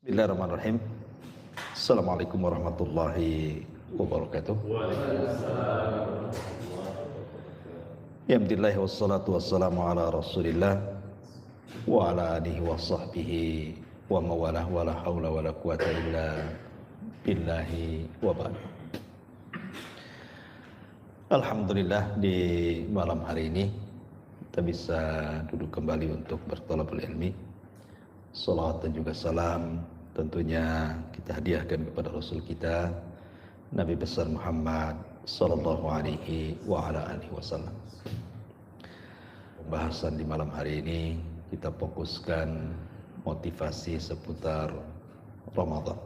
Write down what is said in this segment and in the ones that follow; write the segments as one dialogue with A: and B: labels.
A: Bismillahirrahmanirrahim. Assalamualaikum warahmatullahi wabarakatuh. Alhamdulillah wassalatu wassalamu ala Rasulillah wa ala alihi wa sahbihi wa mawalah wa la haula wa la quwata illa billahi wa ba'd. Alhamdulillah di malam hari ini kita bisa duduk kembali untuk berthalabul ilmi. Salawat dan juga salam tentunya kita hadiahkan kepada Rasul kita Nabi besar Muhammad sallallahu alaihi wa ala alihi wasallam. Pembahasan di malam hari ini kita fokuskan motivasi seputar Ramadan.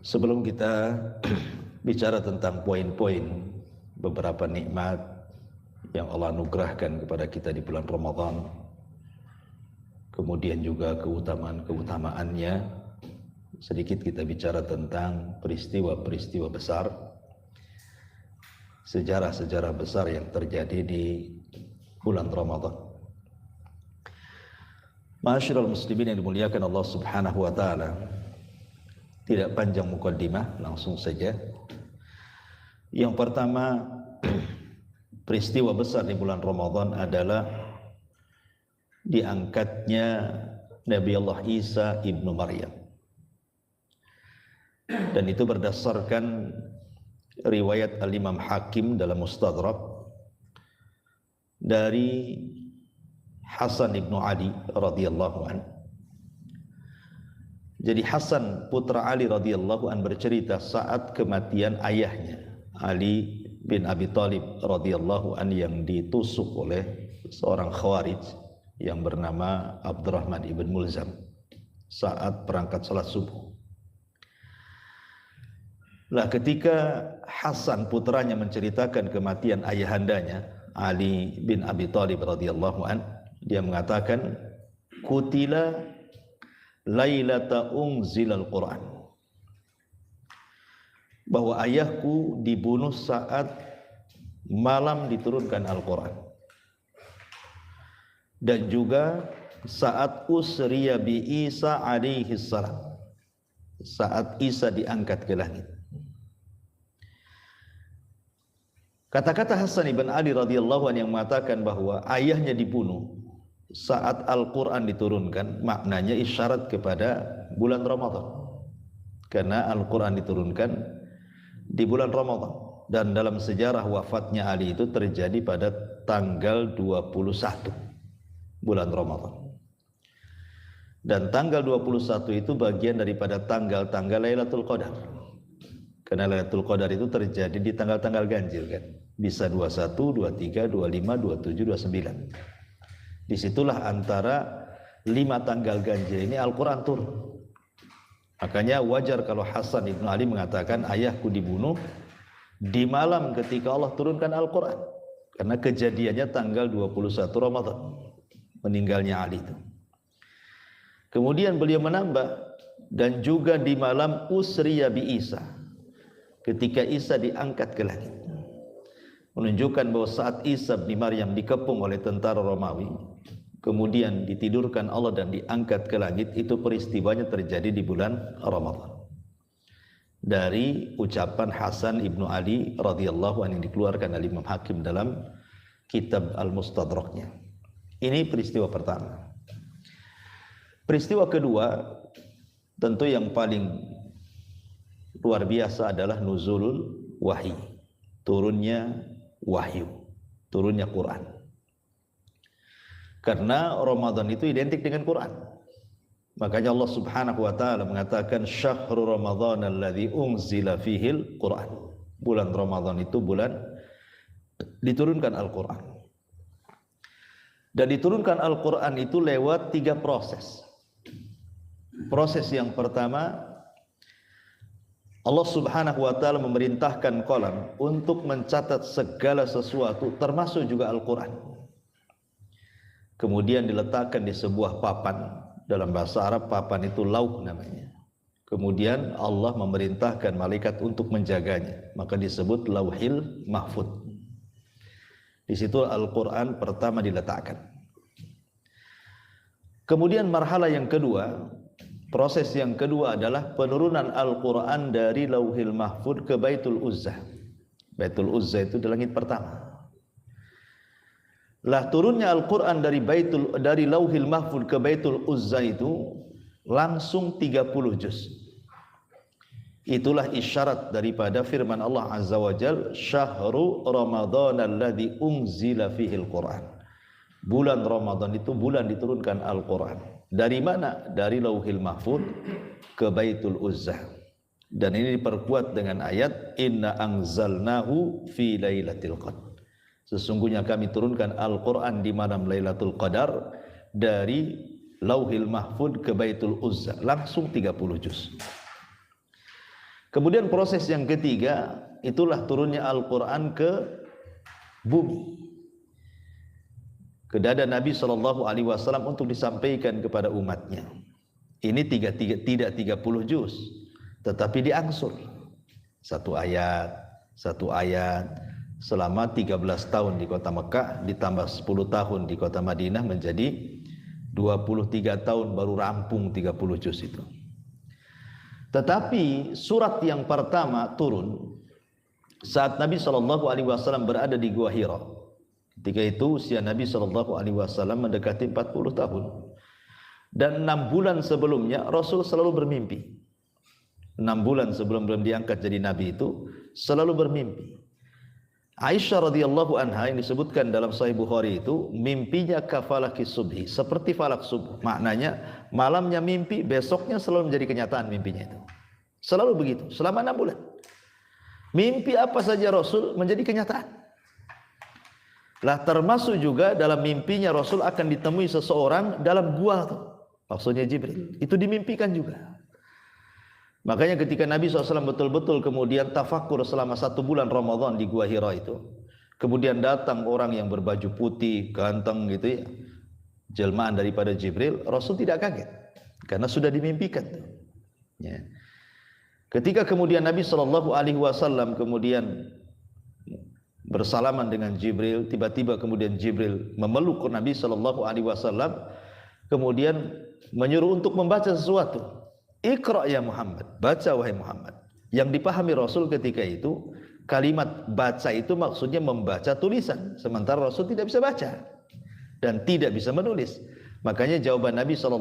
A: Sebelum kita bicara tentang poin-poin beberapa nikmat yang Allah anugerahkan kepada kita di bulan Ramadan, kemudian juga keutamaan-keutamaannya, sedikit kita bicara tentang peristiwa-peristiwa besar, sejarah-sejarah besar yang terjadi di bulan Ramadan. Ma'asyiral muslimin yang dimuliakan Allah Subhanahu wa taala, tidak panjang mukaddimah, langsung saja. Yang pertama, peristiwa besar di bulan Ramadan adalah diangkatnya Nabi Allah Isa ibnu Maryam, dan itu berdasarkan riwayat Al-Imam Hakim dalam Mustadrak dari Hasan ibnu Ali radhiyallahu an. Jadi Hasan putra Ali radhiyallahu an bercerita saat kematian ayahnya Ali bin Abi Thalib radhiyallahu an yang ditusuk oleh seorang Khawarij yang bernama Abdurrahman ibn Mulzam saat berangkat salat subuh. Nah, ketika Hasan putranya menceritakan kematian ayahandanya Ali bin Abi Thalib radhiyallahu an, dia mengatakan, "Qutila lailata unzilal Quran." Bahwa ayahku dibunuh saat malam diturunkan Al-Quran. Dan juga saat usriya bi Isa alaihi salam, saat Isa diangkat ke langit. Kata-kata Hasan ibn Ali radhiyallahu anhu yang mengatakan bahwa ayahnya dibunuh saat Al-Quran diturunkan, maknanya isyarat kepada bulan Ramadan, karena Al-Quran diturunkan di bulan Ramadan. Dan dalam sejarah wafatnya Ali itu terjadi pada tanggal 21 bulan Ramadan. Dan tanggal 21 itu bagian daripada tanggal-tanggal Lailatul Qadar. Karena Lailatul Qadar itu terjadi di tanggal-tanggal ganjil kan. Bisa 21, 23, 25, 27, 29. Disitulah antara 5 tanggal ganjil ini Al-Quran turun. Makanya wajar kalau Hasan ibn Ali mengatakan ayahku dibunuh di malam ketika Allah turunkan Al-Quran. Karena kejadiannya tanggal 21 Ramadan, meninggalnya Ali itu. Kemudian beliau menambah, dan juga di malam usriya bi Isa, ketika Isa diangkat ke langit. Menunjukkan bahwa saat Isa bin Maryam dikepung oleh tentara Romawi, kemudian ditidurkan Allah dan diangkat ke langit, itu peristiwanya terjadi di bulan Ramadan. Dari ucapan Hasan ibnu Ali radhiyallahu anhu yang dikeluarkan oleh Imam Hakim dalam kitab Al-Mustadraknya. Ini peristiwa pertama. Peristiwa kedua, tentu yang paling luar biasa adalah nuzulul wahyi, turunnya wahyu, turunnya Quran. Karena Ramadan itu identik dengan Quran. Makanya Allah Subhanahu wa taala mengatakan syahrul ramadhan alladzi unzila fihil Quran. Bulan Ramadan itu bulan diturunkan Al-Quran. Dan diturunkan Al-Quran itu lewat 3 proses. Proses yang pertama, Allah Subhanahu wa taala memerintahkan qalam untuk mencatat segala sesuatu termasuk juga Al-Quran. Kemudian diletakkan di sebuah papan. Dalam bahasa Arab papan itu lauh namanya. Kemudian Allah memerintahkan malaikat untuk menjaganya, maka disebut Lauhil Mahfuz. Di situ Al-Quran pertama diletakkan. Kemudian marhala yang kedua, proses yang kedua adalah penurunan Al-Quran dari Lauhil Mahfud ke Baitul Uzzah. Baitul Uzzah itu di langit pertama. Lah turunnya Al-Quran dari Lauhil Mahfud ke Baitul Uzzah itu langsung 30 juz. Itulah isyarat daripada firman Allah Azza wa Jal, Syahru Ramadhan alladhi unzila fihil Quran. Bulan Ramadan itu bulan diturunkan Al-Quran. Dari mana? Dari Lauhil Mahfud ke Baitul Uzzah. Dan ini diperkuat dengan ayat Inna anzalnahu fi lailatul qadr. Sesungguhnya kami turunkan Al-Quran di malam Lailatul Qadar dari Lauhil Mahfud ke Baitul Uzzah, langsung 30 juz. Kemudian proses yang ketiga, itulah turunnya Al-Quran ke bumi, ke dada Nabi SAW untuk disampaikan kepada umatnya. Ini tidak 30 juz, tetapi diangsur. Satu ayat, selama 13 tahun di kota Mekah, ditambah 10 tahun di kota Madinah, menjadi 23 tahun baru rampung 30 juz itu. Tetapi surat yang pertama turun saat Nabi SAW berada di Gua Hira. Ketika itu usia Nabi SAW mendekati 40 tahun. Dan 6 bulan sebelumnya Rasul selalu bermimpi. 6 bulan sebelum belum diangkat jadi Nabi itu selalu bermimpi. Aisyah radhiyallahu anha yang disebutkan dalam Sahih Bukhari itu mimpinya kafalaki subhi, seperti falak subuh. Maknanya malamnya mimpi, besoknya selalu menjadi kenyataan mimpinya itu. Selalu begitu selama 6 bulan. Mimpi apa saja Rasul menjadi kenyataan. Lah termasuk juga dalam mimpinya Rasul akan ditemui seseorang dalam gua tuh. Maksudnya Jibril. Itu dimimpikan juga. Makanya ketika Nabi SAW betul-betul kemudian tafakur selama 1 bulan Ramadan di Gua Hira itu, kemudian datang orang yang berbaju putih, ganteng gitu ya, jelmaan daripada Jibril, Rasul tidak kaget karena sudah dimimpikan. Ya. Ketika kemudian Nabi SAW kemudian bersalaman dengan Jibril, tiba-tiba kemudian Jibril memeluk Nabi SAW, kemudian menyuruh untuk membaca sesuatu. Iqra ya Muhammad, baca wahai Muhammad. Yang dipahami Rasul ketika itu, kalimat baca itu maksudnya membaca tulisan, sementara Rasul tidak bisa baca dan tidak bisa menulis. Makanya jawaban Nabi SAW,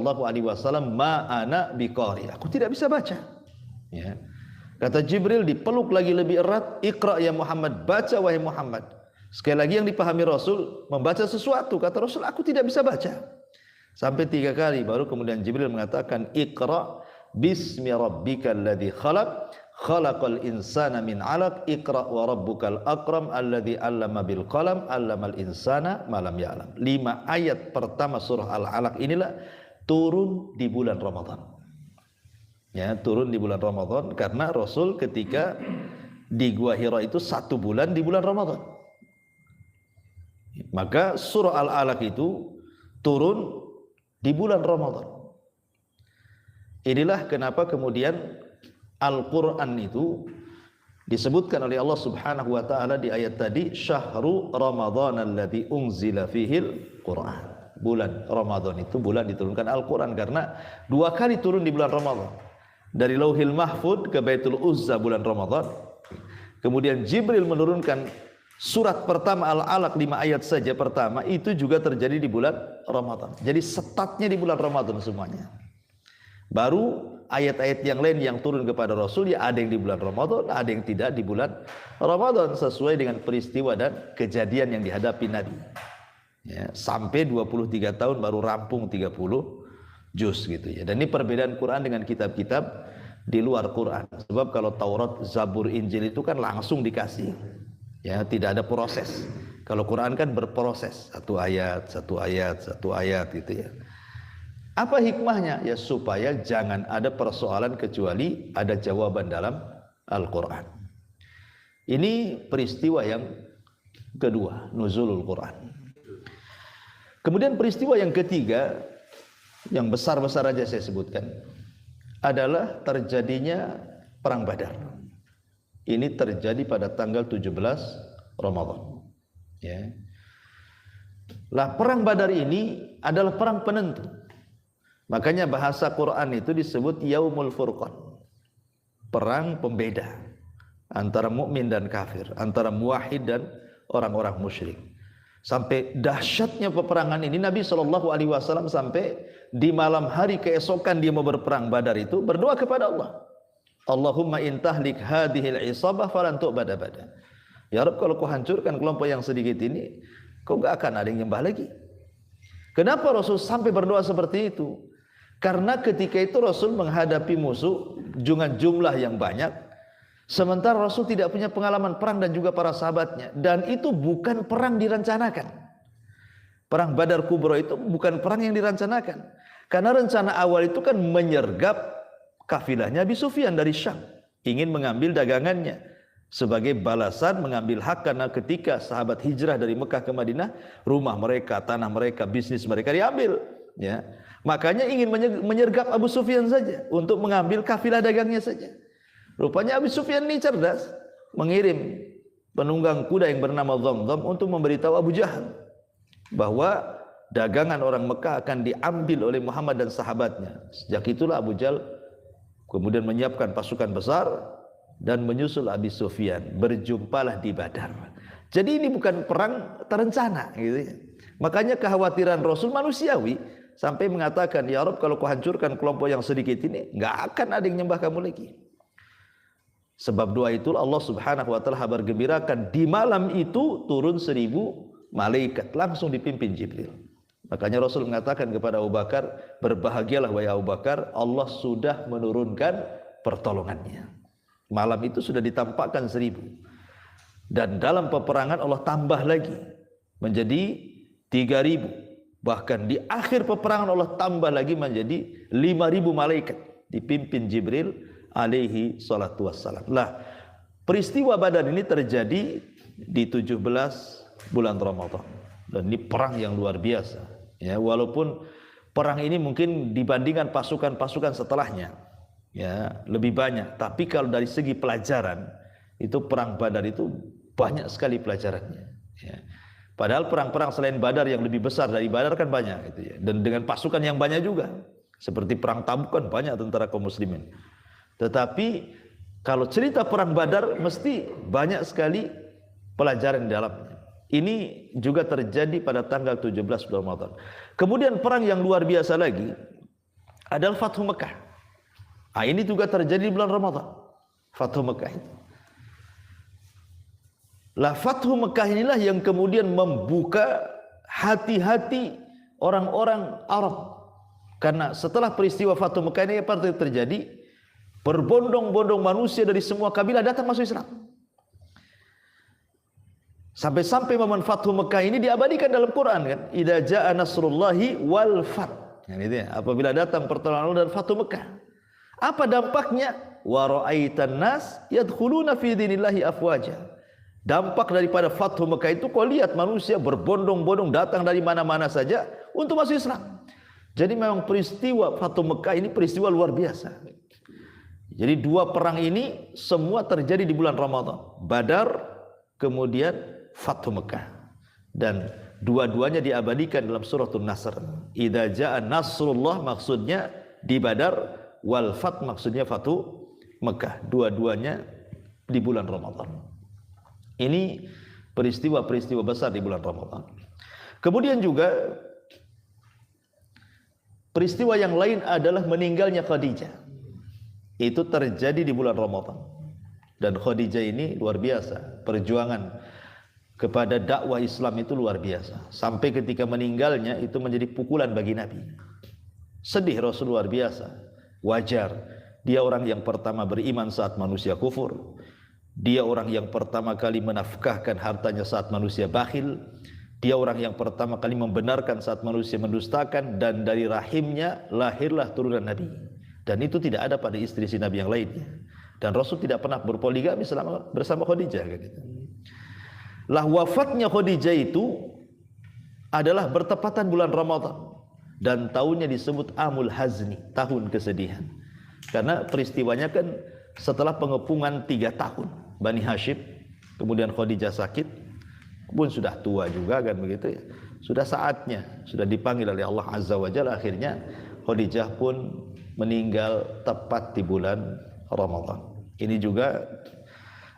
A: ma ana biqari, aku tidak bisa baca. Ya. Kata Jibril dipeluk lagi lebih erat, Iqra ya Muhammad, baca wahai Muhammad. Sekali lagi yang dipahami Rasul, membaca sesuatu. Kata Rasul, aku tidak bisa baca. Sampai 3 kali baru kemudian Jibril mengatakan, Iqra bismi rabbikal ladzi khalaq, khalaqal insana min 'alaq, iqra wa rabbukal akram alladzi 'allama bil qalam, 'allamal insana ma lam ya'lam. 5 ayat pertama surah Al-Alaq inilah turun di bulan Ramadan. Ya, turun di bulan Ramadan karena Rasul ketika di Gua Hira itu 1 bulan di bulan Ramadan. Maka surah Al-Alaq itu turun di bulan Ramadan. Inilah kenapa kemudian Al-Quran itu disebutkan oleh Allah Subhanahu wa ta'ala di ayat tadi, Syahru Ramadhan alladhi unzila fihil Quran. Bulan Ramadan itu bulan diturunkan Al-Quran, karena 2 kali turun di bulan Ramadan. Dari Lauhil Mahfud ke Baitul Uzzah bulan Ramadan. Kemudian Jibril menurunkan surat pertama Al-Alaq 5 ayat saja pertama, itu juga terjadi di bulan Ramadan. Jadi setatnya di bulan Ramadan semuanya. Baru ayat-ayat yang lain yang turun kepada Rasul, ya ada yang di bulan Ramadan, ada yang tidak di bulan Ramadan, sesuai dengan peristiwa dan kejadian yang dihadapi Nabi. Ya, sampai 23 tahun baru rampung 30 juz gitu ya. Dan ini perbedaan Quran dengan kitab-kitab di luar Quran. Sebab kalau Taurat, Zabur, Injil itu kan langsung dikasih. Ya, tidak ada proses. Kalau Quran kan berproses, 1 ayat gitu ya. Apa hikmahnya? Ya supaya jangan ada persoalan kecuali ada jawaban dalam Al-Quran. Ini peristiwa yang kedua, nuzulul Quran. Kemudian peristiwa yang ketiga, yang besar-besar aja saya sebutkan, adalah terjadinya Perang Badar. Ini terjadi pada tanggal 17 Ramadan. Ya. Lah Perang Badar ini adalah perang penentu. Makanya bahasa Quran itu disebut Yaumul Furqan, perang pembeda antara mukmin dan kafir, antara muwahhid dan orang-orang musyrik. Sampai dahsyatnya peperangan ini Nabi SAW sampai di malam hari keesokan dia mau berperang Badar itu berdoa kepada Allah, Allahumma intahlik hadhil isabah falan tu'bada bada. Ya Rabb, kalau kau hancurkan kelompok yang sedikit ini, kau gak akan ada yang nyembah lagi. Kenapa Rasul sampai berdoa seperti itu? Karena ketika itu Rasul menghadapi musuh dengan jumlah yang banyak, sementara Rasul tidak punya pengalaman perang dan juga para sahabatnya, dan itu bukan perang direncanakan. Perang Badar Kubra itu bukan perang yang direncanakan, karena rencana awal itu kan menyergap kafilahnya Abi Sufyan dari Syam, ingin mengambil dagangannya sebagai balasan mengambil hak, karena ketika sahabat hijrah dari Mekah ke Madinah, rumah mereka, tanah mereka, bisnis mereka diambil, ya. Makanya ingin menyergap Abu Sufyan saja untuk mengambil kafilah dagangnya saja. Rupanya Abu Sufyan ini cerdas, mengirim penunggang kuda yang bernama Dhamdham untuk memberitahu Abu Jahal bahwa dagangan orang Mekah akan diambil oleh Muhammad dan sahabatnya. Sejak itulah Abu Jahal kemudian menyiapkan pasukan besar dan menyusul Abi Sufyan. Berjumpalah di Badar. Jadi ini bukan perang terencana, gitu ya. Makanya kekhawatiran Rasul manusiawi, sampai mengatakan, ya Rabb, kalau kau hancurkan kelompok yang sedikit ini, nggak akan ada yang nyembah kamu lagi. Sebab doa itu Allah Subhanahu wa taala kabar gembirakan, di malam itu turun 1000 malaikat langsung dipimpin Jibril. Makanya Rasul mengatakan kepada Abu Bakar, berbahagialah wahai Abu Bakar, Allah sudah menurunkan pertolongannya. Malam itu sudah ditampakkan 1000. Dan dalam peperangan Allah tambah lagi menjadi 3000. Bahkan di akhir peperangan Allah tambah lagi menjadi 5000 malaikat dipimpin Jibril alaihi salatu wassalam. Lah, peristiwa Badar ini terjadi di 17 bulan Ramadan. Dan ini perang yang luar biasa. Ya, walaupun perang ini mungkin dibandingkan pasukan-pasukan setelahnya, ya, lebih banyak. Tapi kalau dari segi pelajaran, itu perang Badar itu banyak sekali pelajarannya. Ya. Padahal perang-perang selain Badar yang lebih besar dari Badar kan banyak, gitu ya. Dan dengan pasukan yang banyak juga, seperti perang Tabuk kan banyak tentara kaum muslimin. Tetapi kalau cerita perang Badar mesti banyak sekali pelajaran di dalamnya. Ini juga terjadi pada tanggal 17 bulan Ramadan. Kemudian perang yang luar biasa lagi adalah Fathu Mekah. Nah, ini juga terjadi di bulan Ramadan. Fathu Mekah itu. Lah, Fathu Mekah inilah yang kemudian membuka hati-hati orang-orang Arab. Karena setelah peristiwa Fathu Mekah ini apa yang terjadi? Berbondong-bondong manusia dari semua kabilah datang masuk Islam. Sampai-sampai momen Fathu Mekah ini diabadikan dalam Quran kan. Idza jaa nasrullahi wal fath. Ya, apabila datang pertolongan Allah dan Fathu Mekah. Apa dampaknya? Wa ra'aitan nas yadkhuluna fi dinillahi afwaja. Dampak daripada Fathu Mekah itu kau lihat manusia berbondong-bondong datang dari mana-mana saja untuk masuk Islam. Jadi memang peristiwa Fathu Mekah ini peristiwa luar biasa. Jadi dua perang ini semua terjadi di bulan Ramadan. Badar, kemudian Fathu Mekah. Dan dua-duanya diabadikan dalam suratul Nasr. Idza jaa nasrullah maksudnya di Badar, wal fath maksudnya Fathu Mekah. Dua-duanya di bulan Ramadan. Ini peristiwa-peristiwa besar di bulan Ramadan. Kemudian juga peristiwa yang lain adalah meninggalnya Khadijah. Itu terjadi di bulan Ramadan. Dan Khadijah ini luar biasa. Perjuangan kepada dakwah Islam itu luar biasa. Sampai ketika meninggalnya itu menjadi pukulan bagi Nabi. Sedih Rasul luar biasa. Wajar. Dia orang yang pertama beriman saat manusia kufur. Dia orang yang pertama kali menafkahkan hartanya saat manusia bakhil. Dia orang yang pertama kali membenarkan saat manusia mendustakan. Dan dari rahimnya lahirlah turunan Nabi. Dan itu tidak ada pada istri-istri Nabi yang lainnya. Dan Rasul tidak pernah berpoligami bersama Khadijah. Lah, wafatnya Khadijah itu adalah bertepatan bulan Ramadan. Dan tahunnya disebut Amul Hazni, tahun kesedihan. Karena peristiwanya kan setelah pengepungan 3 tahun Bani Hashim, kemudian Khadijah sakit, pun sudah tua juga kan begitu ya. Sudah saatnya, sudah dipanggil oleh Allah Azza wa Jalla, akhirnya Khadijah pun meninggal tepat di bulan Ramadan. Ini juga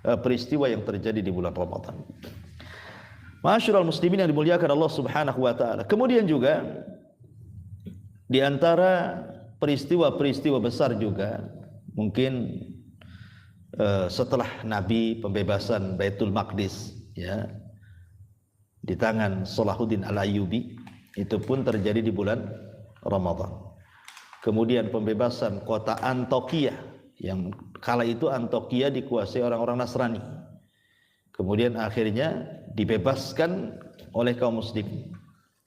A: peristiwa yang terjadi di bulan Ramadan. Ma'asyiral muslimin yang dimuliakan Allah Subhanahu wa taala. Kemudian juga di antara peristiwa-peristiwa besar juga mungkin setelah Nabi pembebasan Baitul Maqdis ya di tangan Salahuddin Al-Ayyubi, itu pun terjadi di bulan Ramadan. Kemudian pembebasan kota Antokia, yang kala itu Antokia dikuasai orang-orang Nasrani. Kemudian akhirnya dibebaskan oleh kaum muslim.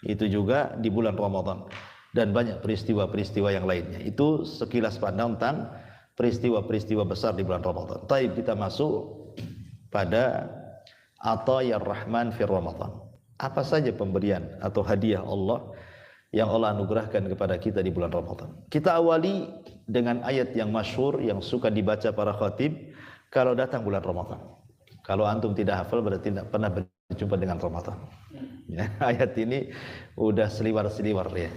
A: Itu juga di bulan Ramadan. Dan banyak peristiwa-peristiwa yang lainnya. Itu sekilas pandang tentang peristiwa-peristiwa besar di bulan Ramadan. Baik, kita masuk pada Atayar Rahman fi Ramadan. Apa saja pemberian atau hadiah Allah yang Allah anugerahkan kepada kita di bulan Ramadan. Kita awali dengan ayat yang masyhur yang suka dibaca para khatib kalau datang bulan Ramadan. Kalau antum tidak hafal berarti tidak pernah berjumpa dengan Ramadan. Ya, ayat ini udah seliwar-seliwar ya.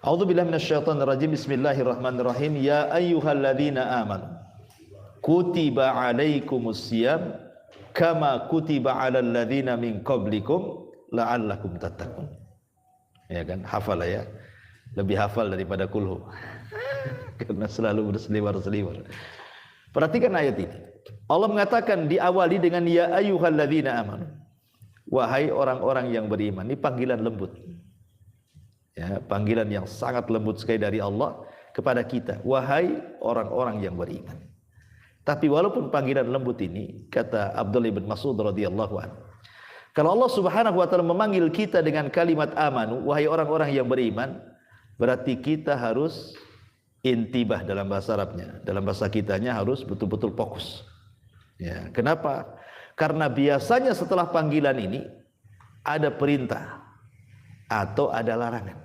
A: A'udzubillahi minasyaitonirrajim. Bismillahirrahmanirrahim. Ya ayyuhalladzina amanu kutiba 'alaikumusiyam kama kutiba 'alal ladzina min qablikum la'allakum tattaqun. Ya kan, hafal ya. Lebih hafal daripada kulhu. Karena selalu berseliwar-seliwar. Perhatikan ayat ini. Allah mengatakan diawali dengan ya ayyuhalladzina amanu. Wahai orang-orang yang beriman. Ini panggilan lembut. Ya, panggilan yang sangat lembut sekali dari Allah kepada kita. Wahai orang-orang yang beriman. Tapi walaupun panggilan lembut ini, kata Abdullah bin Mas'ud radhiyallahu anhu, kalau Allah Subhanahu wa taala memanggil kita dengan kalimat amanu, wahai orang-orang yang beriman, berarti kita harus intibah dalam bahasa Arabnya. Dalam bahasa kitanya harus betul-betul fokus. Ya, kenapa? Karena biasanya setelah panggilan ini ada perintah atau ada larangan.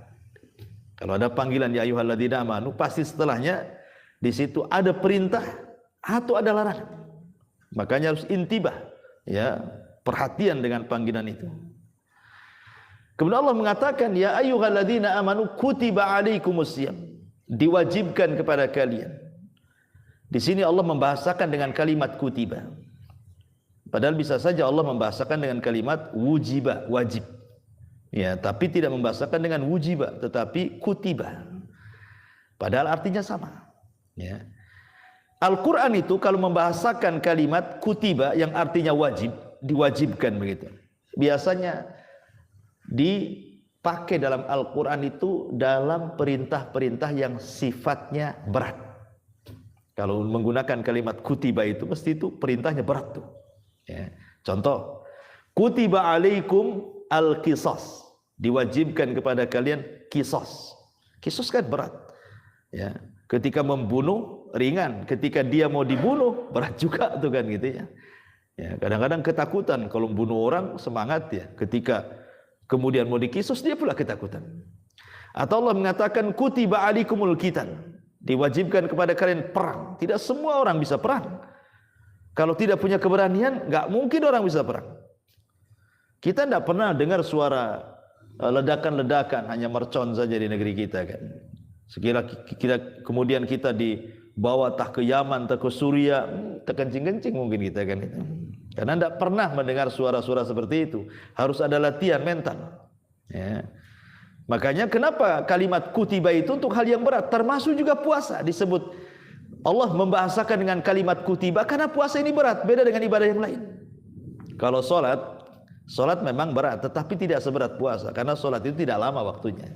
A: Kalau ada panggilan ya ayyuhalladzina amanu, pasti setelahnya di situ ada perintah atau ada larangan. Makanya harus intibah, ya, perhatian dengan panggilan itu. Kemudian Allah mengatakan ya ayyuhalladzina amanu kutiba 'alaikumusiyam, diwajibkan kepada kalian. Di sini Allah membahasakan dengan kalimat kutiba. Padahal bisa saja Allah membahasakan dengan kalimat wujiba, wajib. Ya, tapi tidak membahasakan dengan wujiba, tetapi kutiba. Padahal artinya sama. Ya. Al-Quran itu kalau membahasakan kalimat kutiba yang artinya wajib, diwajibkan begitu. Biasanya dipakai dalam Al-Quran itu dalam perintah-perintah yang sifatnya berat. Kalau menggunakan kalimat kutiba itu mesti itu perintahnya berat tuh. Ya. Contoh, kutiba alaikum al-qisas, diwajibkan kepada kalian qisas. Qisas kan berat. Ya. Ketika membunuh ringan, ketika dia mau dibunuh berat juga tuh kan gitu ya. Ya, kadang-kadang ketakutan kalau membunuh orang semangat ya, ketika kemudian mau dikisos dia pula ketakutan. Atau Allah mengatakan kutiba alaikumul qital, diwajibkan kepada kalian perang. Tidak semua orang bisa perang. Kalau tidak punya keberanian, nggak mungkin orang bisa perang. Kita tidak pernah dengar suara ledakan-ledakan, hanya mercon saja di negeri kita kan. Kemudian kita dibawa tah ke Yaman, tah ke Suria, terkencing-kencing mungkin kita kan itu. Karena tidak pernah mendengar suara-suara seperti itu. Harus ada latihan mental. Ya. Makanya kenapa kalimat kutiba itu untuk hal yang berat, termasuk juga puasa disebut. Allah membahasakan dengan kalimat kutiba karena puasa ini berat, beda dengan ibadah yang lain. Kalau solat memang berat, tetapi tidak seberat puasa karena solat itu tidak lama waktunya.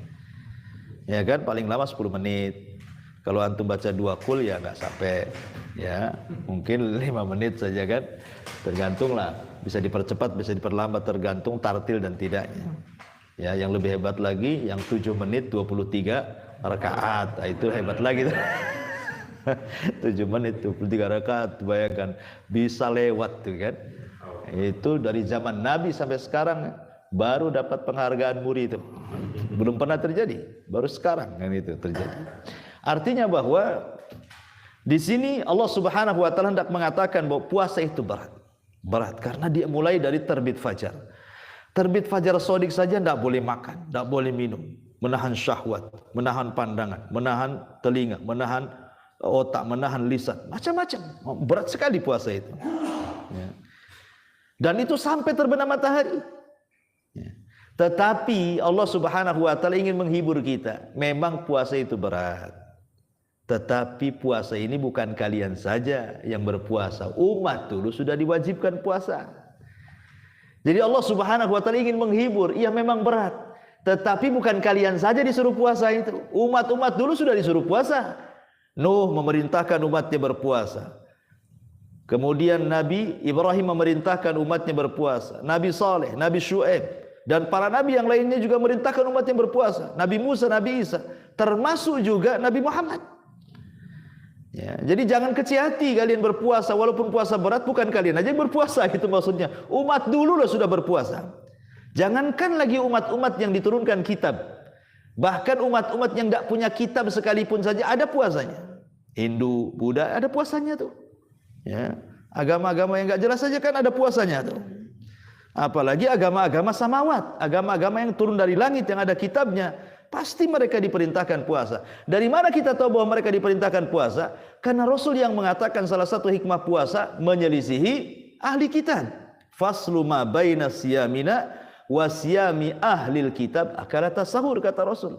A: Ya kan, paling lama 10 menit. Kalau antum baca 2 kul ya nggak sampai, ya mungkin 5 menit saja kan. Tergantunglah, bisa dipercepat, bisa diperlambat, tergantung tartil dan tidaknya. Ya, yang lebih hebat lagi, yang 7 menit 23 rakaat, itu hebat lagi. 7 menit 23 rakaat, bayangkan bisa lewat tuh kan. Itu dari zaman Nabi sampai sekarang baru dapat penghargaan muri itu. Belum pernah terjadi, baru sekarang kan itu terjadi. Artinya bahwa di sini Allah Subhanahu wa taala hendak mengatakan bahwa puasa itu berat. Berat karena dia mulai dari terbit fajar. Terbit fajar shadiq saja tidak boleh makan, tidak boleh minum. menahan syahwat, menahan pandangan, menahan telinga, menahan otak, menahan lisan, macam-macam. Berat sekali puasa itu. Ya. Dan itu sampai terbenam matahari. Ya. Tetapi Allah Subhanahu wa taala ingin menghibur kita. Memang puasa itu berat. Tetapi puasa ini bukan kalian saja yang berpuasa. Umat dulu sudah diwajibkan puasa. Jadi Allah Subhanahu wa taala ingin menghibur. Iya memang berat. Tetapi bukan kalian saja disuruh puasa itu. Umat-umat dulu sudah disuruh puasa. Nuh memerintahkan umatnya berpuasa. Kemudian Nabi Ibrahim memerintahkan umatnya berpuasa. Nabi Saleh, Nabi Syuaib, dan para nabi yang lainnya juga memerintahkan umatnya berpuasa. Nabi Musa, Nabi Isa, termasuk juga Nabi Muhammad. Ya, jadi jangan kecil hati kalian berpuasa, walaupun puasa berat, bukan kalian aja yang berpuasa, gitu maksudnya. Umat dulu lah sudah berpuasa. Jangankan lagi umat-umat yang diturunkan kitab, bahkan umat-umat yang tidak punya kitab sekalipun saja ada puasanya. Hindu, Buddha ada puasanya tuh. Ya, agama-agama yang nggak jelas saja kan ada puasanya tuh. Apalagi agama-agama samawat, agama-agama yang turun dari langit yang ada kitabnya, pasti mereka diperintahkan puasa. Dari mana kita tahu bahwa mereka diperintahkan puasa? Karena Rasul yang mengatakan salah satu hikmah puasa menyelisihi ahli kitab. Faslu ma baina siyamina wa siyami ahlil kitab akalata sahur, kata Rasul.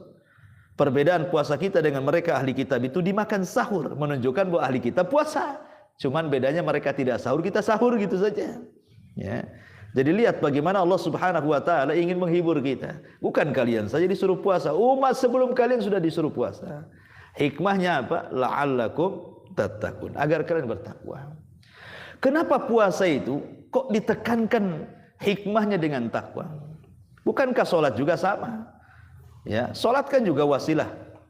A: Perbedaan puasa kita dengan mereka ahli kitab itu dimakan sahur, menunjukkan bahwa ahli kitab puasa. Cuman bedanya mereka tidak sahur, kita sahur, gitu saja. Ya. Jadi lihat bagaimana Allah Subhanahu wa taala ingin menghibur kita. Bukan kalian saja disuruh puasa, umat sebelum kalian sudah disuruh puasa. Hikmahnya apa? La'allakum tattaqun, agar kalian bertakwa. Kenapa puasa itu kok ditekankan hikmahnya dengan takwa? Bukankah sholat juga sama? Ya, sholat kan juga wasilah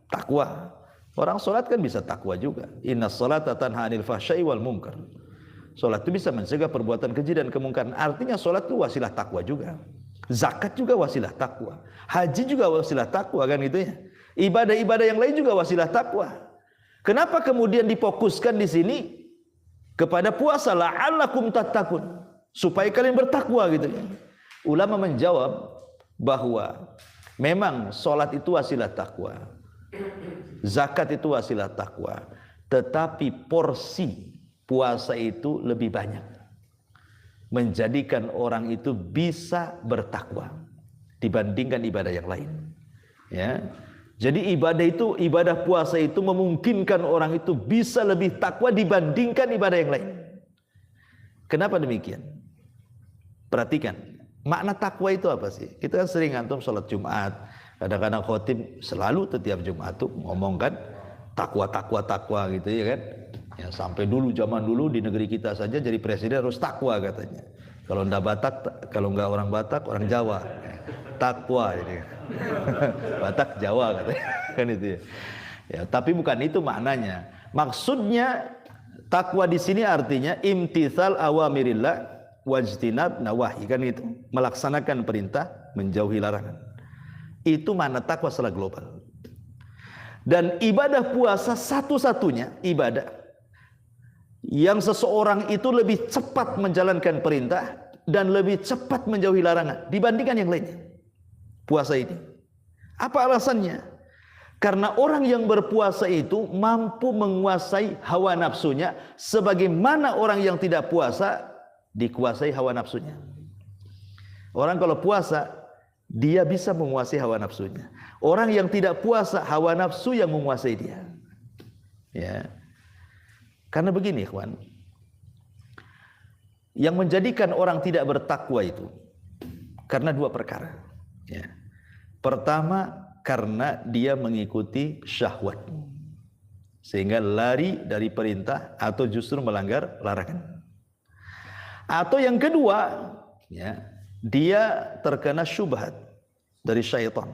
A: takwa. Orang sholat kan bisa takwa juga. Inna sholata tanha 'anil fahsya'i wal munkar. Sholat itu bisa mencegah perbuatan keji dan kemungkaran. Artinya sholat itu wasilah takwa juga. Zakat juga wasilah takwa. Haji juga wasilah takwa, kan gitu ya. Ibadah-ibadah yang lain juga wasilah takwa. Kenapa kemudian difokuskan di sini kepada puasa? La'allakum tattaqun, supaya kalian bertakwa, gitu ya. Ulama menjawab bahwa memang sholat itu wasilah takwa, zakat itu wasilah takwa, tetapi porsi puasa itu lebih banyak, menjadikan orang itu bisa bertakwa dibandingkan ibadah yang lain. Ya, jadi ibadah puasa itu memungkinkan orang itu bisa lebih takwa dibandingkan ibadah yang lain. Kenapa demikian? Perhatikan, makna takwa itu apa sih? Kita kan sering antum sholat Jumat, kadang-kadang khotib selalu setiap Jumat tuh ngomongkan takwa gitu ya kan. Ya, sampai dulu, zaman dulu di negeri kita saja jadi presiden harus takwa katanya. Kalau enggak Batak, kalau enggak orang Batak, orang Jawa. Takwa jadi. Batak Jawa katanya. Kan itu ya. Ya, tapi bukan itu maknanya. Maksudnya takwa di sini artinya imtitsal awamirillah wajtinab nawahi, kan itu. Melaksanakan perintah, menjauhi larangan. Itu makna takwa secara global. Dan ibadah puasa satu-satunya ibadah yang seseorang itu lebih cepat menjalankan perintah dan lebih cepat menjauhi larangan dibandingkan yang lainnya. Puasa ini. Apa alasannya? Karena orang yang berpuasa itu mampu menguasai hawa nafsunya sebagaimana orang yang tidak puasa dikuasai hawa nafsunya. Orang kalau puasa dia bisa menguasai hawa nafsunya. Orang yang tidak puasa hawa nafsu yang menguasai dia. Ya. Karena begini, ikhwan, yang menjadikan orang tidak bertakwa itu karena dua perkara. Ya. Pertama, karena dia mengikuti syahwat, sehingga lari dari perintah atau justru melanggar larangan. Atau yang kedua, ya, dia terkena syubhat dari syaitan.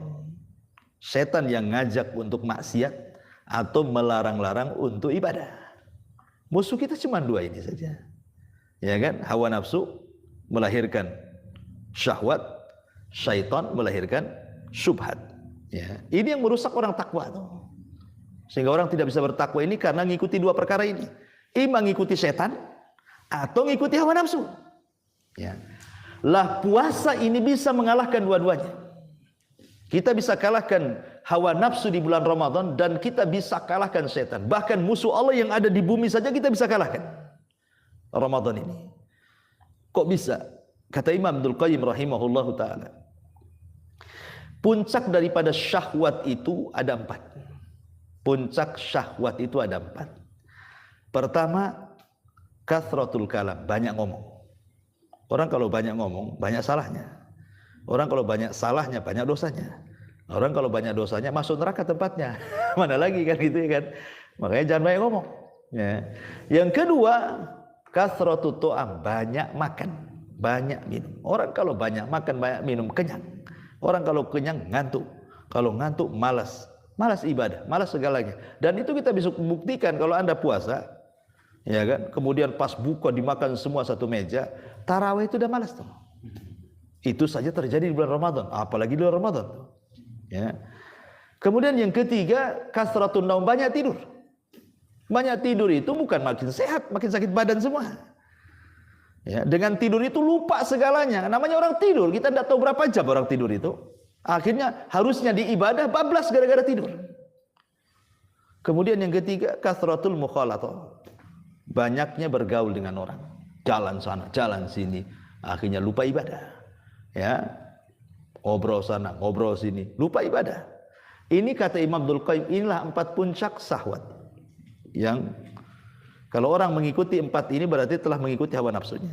A: Setan yang ngajak untuk maksiat atau melarang-larang untuk ibadah. Musuh kita cuma dua ini saja, ya kan? Hawa nafsu melahirkan syahwat, syaitan melahirkan syubhat. Ya, ini yang merusak orang takwa tuh. Sehingga orang tidak bisa bertakwa ini karena mengikuti dua perkara ini. Ima mengikuti setan atau mengikuti hawa nafsu. Ya. Lah puasa ini bisa mengalahkan dua-duanya. Kita bisa kalahkan hawa nafsu di bulan Ramadan dan kita bisa kalahkan setan. Bahkan musuh Allah yang ada di bumi saja kita bisa kalahkan Ramadan ini. Kok bisa? Kata Imam Abdul Qayyim rahimahullahu ta'ala, puncak daripada syahwat itu ada 4. Puncak syahwat itu ada 4. Pertama, kathratul kalam, banyak ngomong. Orang kalau banyak ngomong, banyak salahnya. Orang kalau banyak salahnya, banyak dosanya. Orang kalau banyak dosanya, masuk neraka tempatnya. Mana lagi kan gitu ya kan. Makanya jangan banyak ngomong. Ya. Yang kedua, kathratut ta'am, banyak makan, banyak minum. Orang kalau banyak makan, banyak minum, kenyang. Orang kalau kenyang, ngantuk. Kalau ngantuk, malas. Malas ibadah, malas segalanya. Dan itu kita bisa buktikan kalau Anda puasa, ya kan? Kemudian pas buka dimakan semua satu meja, tarawih itu udah malas tuh. Itu saja terjadi di bulan Ramadan, apalagi di bulan Ramadan. Ya. Kemudian yang ketiga, kasratun naum, banyak tidur. Banyak tidur itu bukan makin sehat, makin sakit badan semua. Ya, dengan tidur itu lupa segalanya. Namanya orang tidur, kita tidak tahu berapa jam orang tidur itu. Akhirnya harusnya diibadah bablas gara-gara tidur. Kemudian yang ketiga, kasratul mukhalatah. Banyaknya bergaul dengan orang. Jalan sana, jalan sini. Akhirnya lupa ibadah. Ya, ngobrol sana, ngobrol sini, lupa ibadah. Ini kata Imam Abdul Qayyim, inilah 4 puncak syahwat. Yang kalau orang mengikuti 4 ini berarti telah mengikuti hawa nafsunya.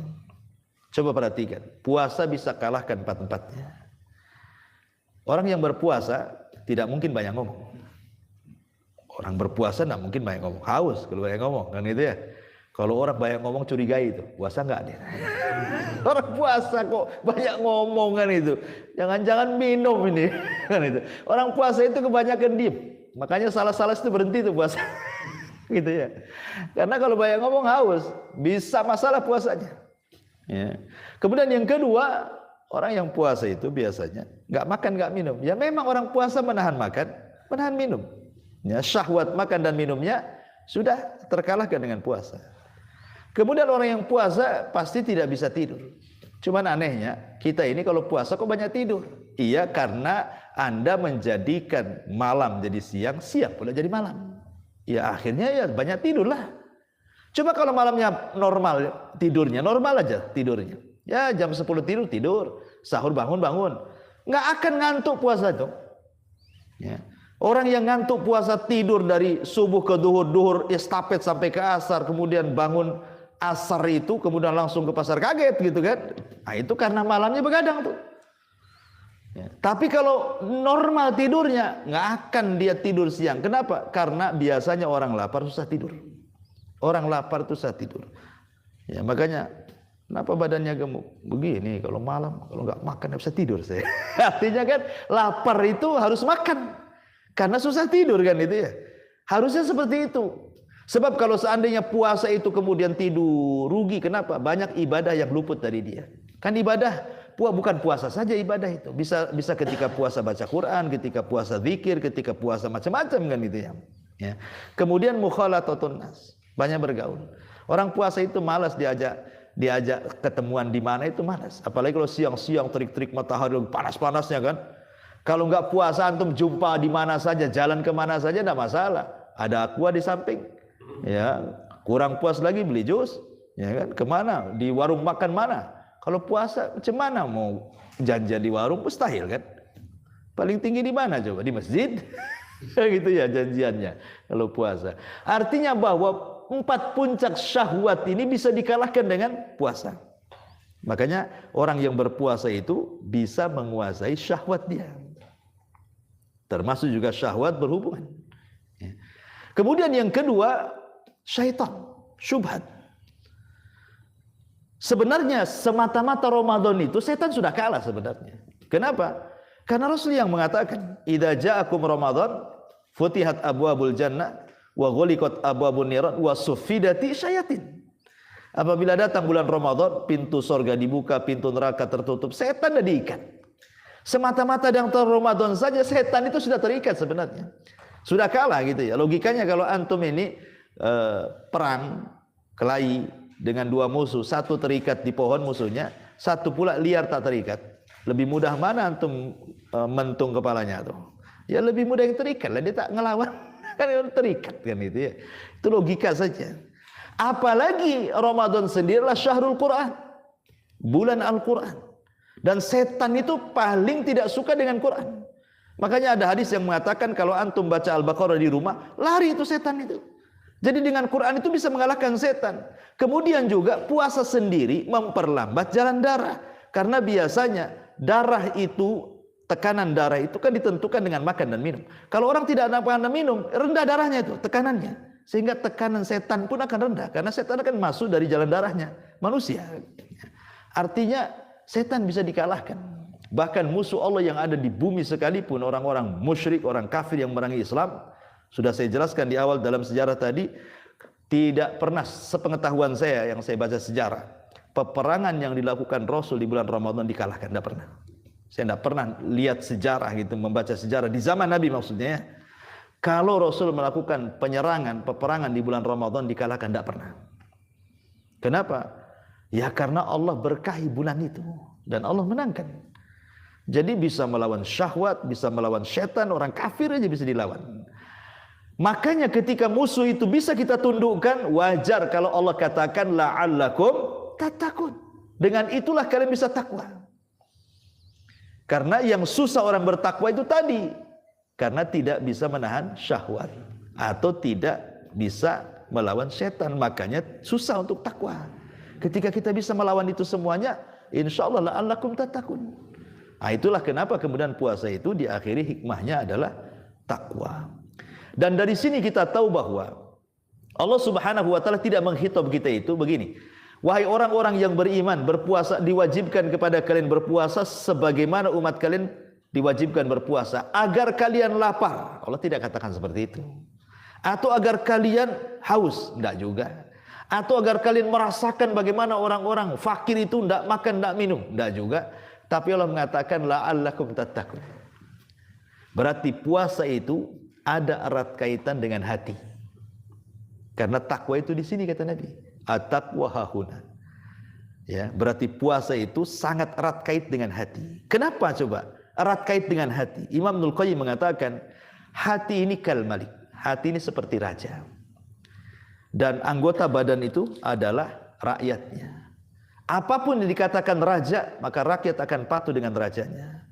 A: Coba perhatikan, puasa bisa kalahkan 4-4-nya. Orang yang berpuasa tidak mungkin banyak ngomong. Orang berpuasa tidak mungkin banyak ngomong. Haus kalau banyak ngomong, kan gitu ya. Kalau orang banyak ngomong curigai itu, puasa enggak dia? Orang puasa kok banyak ngomong kan itu. Jangan-jangan minum ini kan itu. Orang puasa itu kebanyakan diem. Makanya salah-salah itu berhenti itu puasa. Gitu ya. Karena kalau banyak ngomong haus, bisa masalah puasanya. Ya. Kemudian yang kedua, orang yang puasa itu biasanya enggak makan, enggak minum. Ya memang orang puasa menahan makan, menahan minum. Ya, syahwat makan dan minumnya sudah terkalahkan dengan puasa. Kemudian orang yang puasa pasti tidak bisa tidur. Cuman anehnya, kita ini kalau puasa kok banyak tidur? Iya, karena Anda menjadikan malam jadi siang, siang pula jadi malam. Ya akhirnya ya banyak tidurlah. Coba kalau malamnya normal tidurnya, normal aja tidurnya. Ya jam 10 tidur, sahur bangun. Nggak akan ngantuk puasa itu. Ya. Orang yang ngantuk puasa tidur dari subuh ke duhur estafet sampai ke asar, kemudian bangun asar itu, kemudian langsung ke pasar kaget gitu kan. Nah itu karena malamnya begadang tuh. Ya. Tapi kalau normal tidurnya, nggak akan dia tidur siang. Kenapa? Karena biasanya orang lapar susah tidur. Orang lapar itu susah tidur. Ya makanya, kenapa badannya gemuk? Begini, kalau malam, kalau nggak makan nggak bisa tidur saya. Artinya kan lapar itu harus makan. Karena susah tidur kan itu ya. Harusnya seperti itu. Sebab kalau seandainya puasa itu kemudian tidur, rugi. Kenapa? Banyak ibadah yang luput dari dia. Kan ibadah, bukan puasa saja ibadah itu. Bisa ketika puasa baca Quran, ketika puasa zikir, ketika puasa macam-macam kan itu ya. Ya. Kemudian mukhalatatun nas, banyak bergaul. Orang puasa itu malas diajak ketemuan di mana itu malas. Apalagi kalau siang-siang terik-terik matahari panas-panasnya kan. Kalau nggak puasa antum jumpa di mana saja, jalan ke mana saja tidak masalah. Ada aqua di samping. Ya, kurang puas lagi beli jus, ya kan? Kemana? Di warung makan mana? Kalau puasa macam mana mau janjian di warung? Mustahil kan? Paling tinggi di mana coba? Di masjid? Gitu ya janjiannya kalau puasa. Artinya bahwa 4 puncak syahwat ini bisa dikalahkan dengan puasa. Makanya orang yang berpuasa itu bisa menguasai syahwat dia. Termasuk juga syahwat berhubungan. Kemudian yang kedua, syaitan, syubhat. Sebenarnya semata-mata Ramadan itu setan sudah kalah sebenarnya. Kenapa? Karena Rasul yang mengatakan, "Idza ja'akum Ramadan, futihat abwabul jannah wa ghuliqat abwabun niran wa suffidati syayatin." Apabila datang bulan Ramadan, pintu sorga dibuka, pintu neraka tertutup, setan sudah diikat. Semata-mata yang Ramadan saja setan itu sudah terikat sebenarnya. Sudah kalah gitu ya. Logikanya kalau antum ini perang kelahi dengan 2 musuh, satu terikat di pohon musuhnya, satu pula liar tak terikat. Lebih mudah mana antum mentung kepalanya tuh? Ya lebih mudah yang terikat lah, dia tak ngelawan. Kan terikat kan itu ya. Itu logika saja. Apalagi Ramadan sendirilah syahrul Quran, bulan Al-Quran. Dan setan itu paling tidak suka dengan Quran. Makanya ada hadis yang mengatakan kalau antum baca Al-Baqarah di rumah, lari itu setan itu. Jadi dengan Quran itu bisa mengalahkan setan. Kemudian juga puasa sendiri memperlambat jalan darah. Karena biasanya darah itu, tekanan darah itu kan ditentukan dengan makan dan minum. Kalau orang tidak makan dan minum, rendah darahnya itu, tekanannya. Sehingga tekanan setan pun akan rendah. Karena setan akan masuk dari jalan darahnya manusia. Artinya setan bisa dikalahkan. Bahkan musuh Allah yang ada di bumi sekalipun, orang-orang musyrik, orang kafir yang memerangi Islam, sudah saya jelaskan di awal dalam sejarah tadi, tidak pernah sepengetahuan saya yang saya baca sejarah, peperangan yang dilakukan Rasul di bulan Ramadan dikalahkan, tidak pernah. Saya tidak pernah lihat sejarah gitu, membaca sejarah di zaman Nabi maksudnya ya. Kalau Rasul melakukan penyerangan, peperangan di bulan Ramadan dikalahkan, tidak pernah. Kenapa? Ya karena Allah berkahi bulan itu dan Allah menangkan. Jadi bisa melawan syahwat, bisa melawan setan, orang kafir aja bisa dilawan. Makanya ketika musuh itu bisa kita tundukkan, wajar kalau Allah katakan la'allakum tattaqun. Dengan itulah kalian bisa takwa. Karena yang susah orang bertakwa itu tadi, karena tidak bisa menahan syahwat atau tidak bisa melawan setan, makanya susah untuk takwa. Ketika kita bisa melawan itu semuanya, insyaallah la'allakum tattaqun. Nah, itulah kenapa kemudian puasa itu diakhiri hikmahnya adalah takwa. Dan dari sini kita tahu bahwa Allah Subhanahu wa taala tidak menghitab kita itu begini. Wahai orang-orang yang beriman, berpuasa, diwajibkan kepada kalian berpuasa sebagaimana umat kalian diwajibkan berpuasa agar kalian lapar. Allah tidak katakan seperti itu. Atau agar kalian haus, enggak juga. Atau agar kalian merasakan bagaimana orang-orang fakir itu enggak makan, enggak minum, enggak juga. Tapi Allah mengatakan la'allakum tattaqun. Berarti puasa itu ada erat kaitan dengan hati. Karena takwa itu di sini kata Nabi. At-taqwa hahuna. Ya, berarti puasa itu sangat erat kait dengan hati. Kenapa coba? Erat kait dengan hati. Imam Ibnul Qayyim mengatakan, hati ini kal malik. Hati ini seperti raja. Dan anggota badan itu adalah rakyatnya. Apapun yang dikatakan raja, maka rakyat akan patuh dengan rajanya.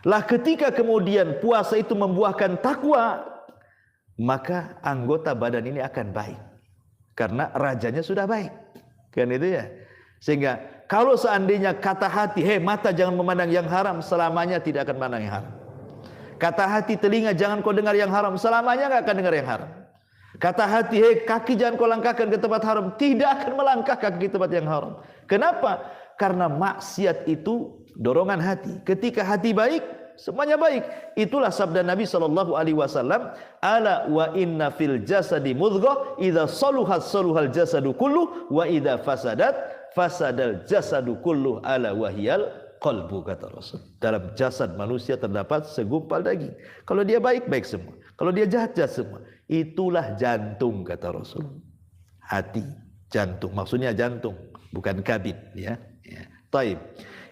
A: Lah ketika kemudian puasa itu membuahkan takwa, maka anggota badan ini akan baik. Karena rajanya sudah baik. Kan itu ya. Sehingga kalau seandainya kata hati, hei mata jangan memandang yang haram, selamanya tidak akan memandang yang haram. Kata hati, telinga jangan kau dengar yang haram, selamanya enggak akan dengar yang haram. Kata hati, hei kaki jangan kau langkahkan ke tempat haram, tidak akan melangkah kaki ke tempat yang haram. Kenapa? Karena maksiat itu dorongan hati. Ketika hati baik, semuanya baik. Itulah sabda Nabi SAW, ala wa inna fil jasadi mudghah idza saluhat saluhal jasadu kullu wa idza fasadat fasadal jasadu kullu ala wahyal qalbu, kata Rasul. Dalam jasad manusia terdapat segumpal daging. Kalau dia baik, baik semua. Kalau dia jahat, jahat semua. Itulah jantung, kata Rasul. Hati, jantung. Maksudnya jantung, bukan kabid, ya. Taib.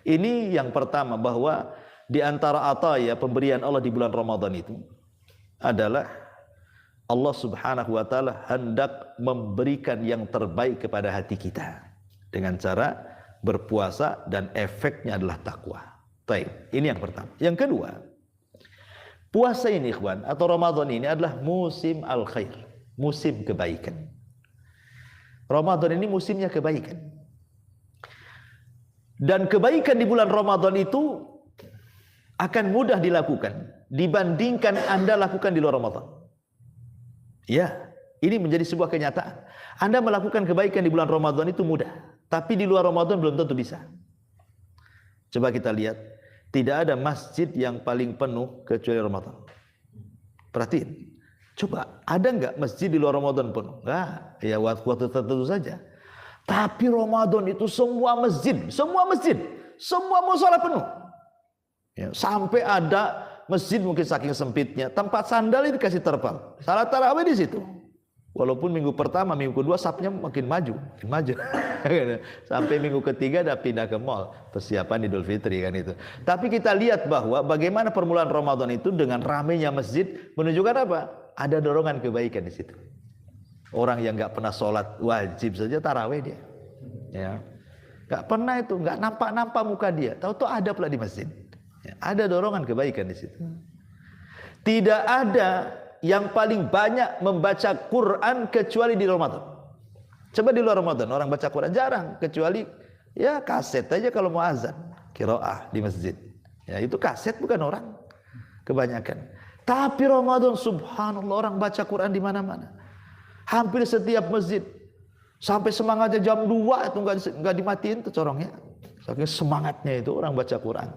A: Ini yang pertama, bahwa di antara ataya pemberian Allah di bulan Ramadan itu adalah Allah Subhanahu wa taala hendak memberikan yang terbaik kepada hati kita dengan cara berpuasa, dan efeknya adalah takwa. Baik, ini yang pertama. Yang kedua, puasa ini ikhwan atau Ramadan ini adalah musim al-khair, musim kebaikan. Ramadan ini musimnya kebaikan. Dan kebaikan di bulan Ramadan itu akan mudah dilakukan dibandingkan Anda lakukan di luar Ramadan. Ya, ini menjadi sebuah kenyataan. Anda melakukan kebaikan di bulan Ramadan itu mudah, tapi di luar Ramadan belum tentu bisa. Coba kita lihat, tidak ada masjid yang paling penuh kecuali Ramadan. Perhatiin. Coba, ada enggak masjid di luar Ramadan penuh? Enggak, ya waktu tertentu saja. Tapi Ramadan itu semua masjid, semua mushola penuh. Ya, sampai ada masjid mungkin saking sempitnya, tempat sandal ini dikasih terpal. Salat tarawih di situ. Walaupun minggu pertama, minggu kedua safnya makin maju. Sampai minggu ketiga udah pindah ke mall, persiapan Idul Fitri kan itu. Tapi kita lihat bahwa bagaimana permulaan Ramadan itu dengan ramainya masjid menunjukkan apa? Ada dorongan kebaikan di situ. Orang yang nggak pernah sholat wajib saja tarawih dia, ya, nggak pernah itu, nggak nampak muka dia, tahu-tahu ada pula di masjid. Ya, ada dorongan kebaikan di situ. Tidak ada yang paling banyak membaca Quran kecuali di Ramadan. Coba di luar Ramadan orang baca Quran jarang, kecuali ya kaset aja kalau mau azan, qiraah di masjid. Ya itu kaset bukan orang kebanyakan. Tapi Ramadan subhanallah orang baca Quran di mana-mana. Hampir setiap masjid. Sampai semangatnya jam 2 itu enggak dimatiin tuh corongnya. Saking semangatnya itu orang baca Quran.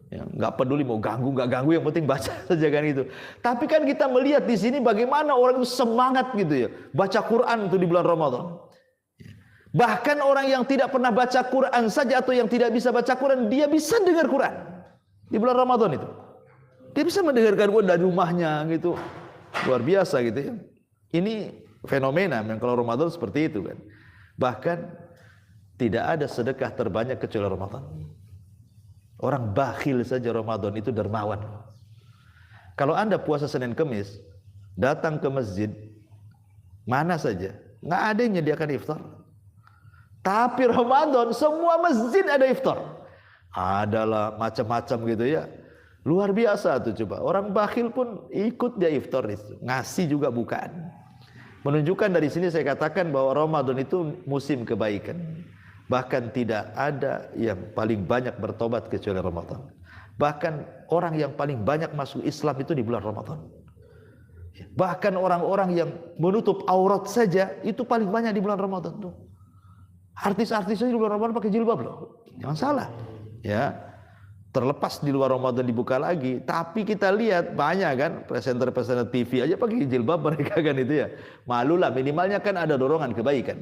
A: Ya, nggak peduli mau ganggu nggak ganggu, yang penting baca saja kan itu. Tapi kan kita melihat di sini bagaimana orang itu semangat gitu ya baca Quran itu di bulan Ramadan. Bahkan orang yang tidak pernah baca Quran saja atau yang tidak bisa baca Quran, dia bisa dengar Quran di bulan Ramadan itu. Dia bisa mendengarkan Quran dari rumahnya gitu, luar biasa gitu ya. Ini fenomena yang kalau Ramadan seperti itu kan. Bahkan tidak ada sedekah terbanyak kecuali Ramadan. Orang bakhil saja Ramadan itu dermawan. Kalau Anda puasa Senin Kemis, datang ke masjid mana saja, nggak ada yang menyediakan iftar. Tapi Ramadan semua masjid ada iftar. Adalah macam-macam gitu ya. Luar biasa tuh coba. Orang bakhil pun ikut dia iftar itu. Ngasih juga bukaan. Menunjukkan dari sini saya katakan bahwa Ramadan itu musim kebaikan. Bahkan tidak ada yang paling banyak bertobat kecuali Ramadan. Bahkan orang yang paling banyak masuk Islam itu di bulan Ramadan. Bahkan orang-orang yang menutup aurat saja itu paling banyak di bulan Ramadan tuh. Artis-artis di bulan Ramadan pakai jilbab loh. Jangan salah. Ya. Terlepas di luar Ramadan dibuka lagi, tapi kita lihat banyak kan presenter-presenter TV aja pakai jilbab mereka kan itu ya. Malulah, minimalnya kan ada dorongan kebaikan.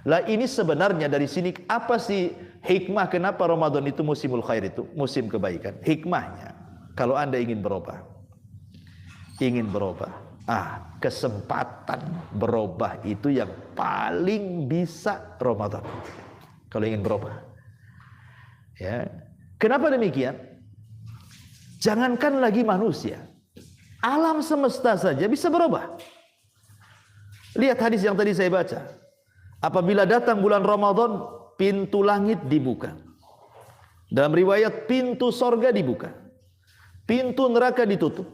A: Lah ini sebenarnya dari sini apa sih hikmah kenapa Ramadan itu musimul khair itu, musim kebaikan? Hikmahnya kalau Anda ingin berubah. Kesempatan berubah itu yang paling bisa Ramadan. Kalau ingin berubah. Ya. Kenapa demikian? Jangankan lagi manusia, alam semesta saja bisa berubah. Lihat hadis yang tadi saya baca. Apabila datang bulan Ramadan, pintu langit dibuka. Dalam riwayat pintu sorga dibuka. Pintu neraka ditutup.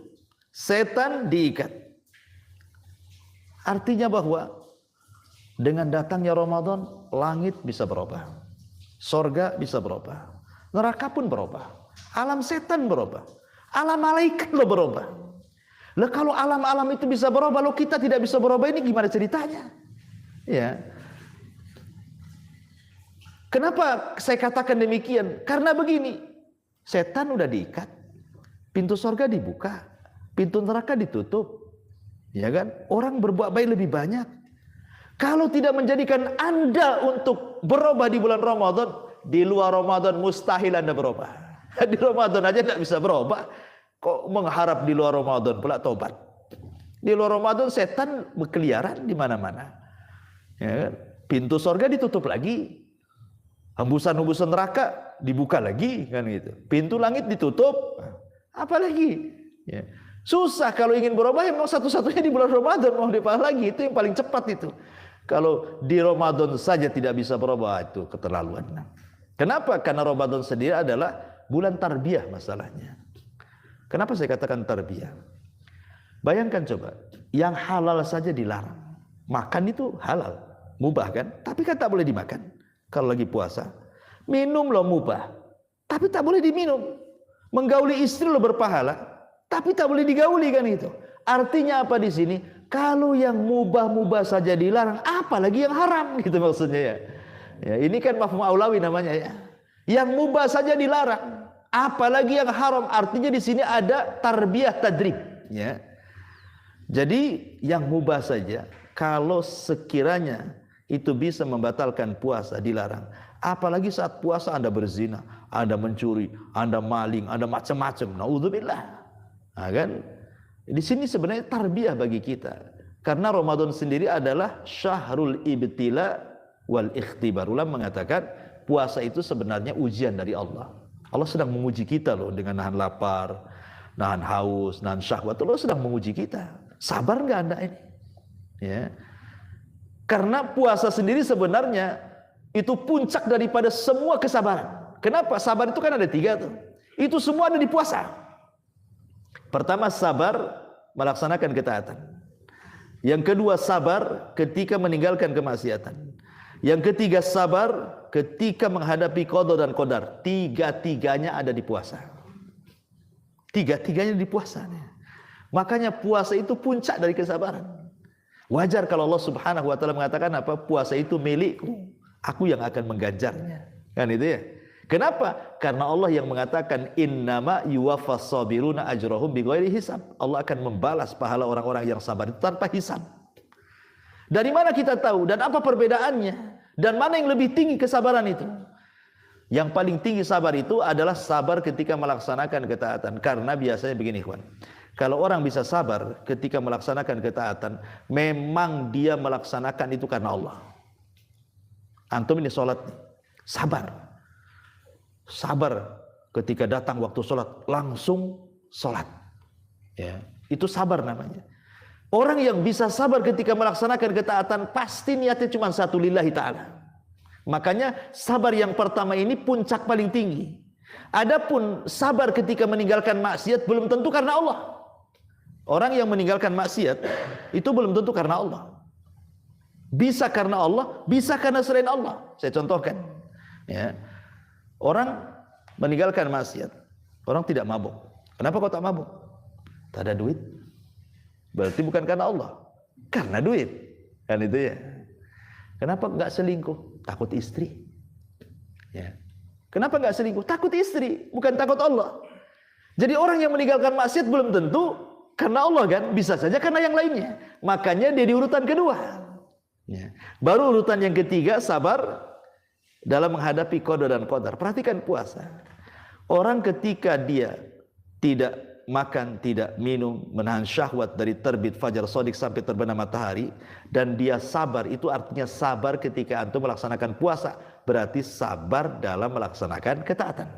A: Setan diikat. Artinya bahwa dengan datangnya Ramadan, langit bisa berubah. Sorga bisa berubah. Neraka pun berubah. Alam setan berubah. Alam malaikat lo berubah. Lah kalau alam-alam itu bisa berubah, lo kita tidak bisa berubah, ini gimana ceritanya? Ya. Kenapa saya katakan demikian? Karena begini, setan udah diikat, pintu surga dibuka, pintu neraka ditutup, ya kan? Orang berbuat baik lebih banyak. Kalau tidak menjadikan Anda untuk berubah di bulan Ramadan, di luar Ramadan mustahil Anda berubah. Di Ramadan aja tidak bisa berubah, kok mengharap di luar Ramadan pula tobat? Di luar Ramadan setan berkeliaran di mana-mana, ya kan? Pintu surga ditutup lagi. Hembusan-hembusan neraka dibuka lagi kan gitu. Pintu langit ditutup. Apalagi? Ya. Susah kalau ingin berubah, memang satu-satunya di bulan Ramadan mau dipahala lagi, itu yang paling cepat itu. Kalau di Ramadan saja tidak bisa berubah, itu keterlaluan. Kenapa? Karena Ramadan sendiri adalah bulan tarbiyah masalahnya. Kenapa saya katakan tarbiyah? Bayangkan coba, yang halal saja dilarang. Makan itu halal, mubah kan? Tapi kan tak boleh dimakan. Kalau lagi puasa, minum lo mubah, tapi tak boleh diminum. Menggauli istri lo berpahala, tapi tak boleh digauli kan itu. Artinya apa di sini? Kalau yang mubah-mubah saja dilarang, apalagi yang haram gitu maksudnya ya. Ya ini kan mafhum aulawi namanya ya. Yang mubah saja dilarang, apalagi yang haram. Artinya di sini ada tarbiyah tadrib. Ya. Jadi yang mubah saja, kalau sekiranya itu bisa membatalkan puasa, dilarang. Apalagi saat puasa Anda berzina, Anda mencuri, Anda maling, Anda macam-macam. Naudzubillah. Nah, kan? Di sini sebenarnya tarbiyah bagi kita. Karena Ramadan sendiri adalah syahrul ibtila wal ikhtibar. Ulama mengatakan puasa itu sebenarnya ujian dari Allah. Allah sedang menguji kita loh dengan nahan lapar, nahan haus, nahan syahwat. Allah sedang menguji kita. Sabar nggak Anda ini? Ya. Karena puasa sendiri sebenarnya itu puncak daripada semua kesabaran. Kenapa? Sabar itu kan ada 3 tuh. Itu semua ada di puasa. Pertama, sabar melaksanakan ketaatan. Yang kedua, sabar ketika meninggalkan kemaksiatan. Yang ketiga, sabar ketika menghadapi qada dan qadar. 3-tiganya ada di puasa. 3-tiganya di puasa. Makanya puasa itu puncak dari kesabaran. Wajar kalau Allah Subhanahu wa taala mengatakan apa? Puasa itu milikku, aku yang akan mengganjarnya. Kan itu ya. Kenapa? Karena Allah yang mengatakan innama yuwaffas sabiruna ajrahum bighairi hisab. Allah akan membalas pahala orang-orang yang sabar itu tanpa hisab. Dari mana kita tahu dan apa perbedaannya? Dan mana yang lebih tinggi kesabaran itu? Yang paling tinggi sabar itu adalah sabar ketika melaksanakan ketaatan. Karena biasanya begini, ikhwan. Kalau orang bisa sabar ketika melaksanakan ketaatan, memang dia melaksanakan itu karena Allah. Antum ini sholat, sabar. Sabar ketika datang waktu sholat, langsung sholat. Ya, itu sabar namanya. Orang yang bisa sabar ketika melaksanakan ketaatan, pasti niatnya cuma satu, lillahi ta'ala. Makanya sabar yang pertama ini puncak paling tinggi. Adapun sabar ketika meninggalkan maksiat belum tentu karena Allah. Orang yang meninggalkan maksiat itu belum tentu karena Allah. Bisa karena Allah, bisa karena selain Allah. Saya contohkan. Ya. Orang meninggalkan maksiat, orang tidak mabuk. Kenapa kau tak mabuk? Tak ada duit. Berarti bukan karena Allah, karena duit. Kan itu ya. Kenapa enggak selingkuh? Takut istri. Ya. Kenapa enggak selingkuh? Takut istri, bukan takut Allah. Jadi orang yang meninggalkan maksiat belum tentu karena Allah kan, bisa saja karena yang lainnya. Makanya dia di urutan kedua. Ya. Baru urutan yang ketiga, sabar dalam menghadapi qada dan qadar. Perhatikan puasa. Orang ketika dia tidak makan, tidak minum, menahan syahwat dari terbit fajar shadiq sampai terbenam matahari, dan dia sabar, itu artinya sabar ketika antum melaksanakan puasa, berarti sabar dalam melaksanakan ketaatan.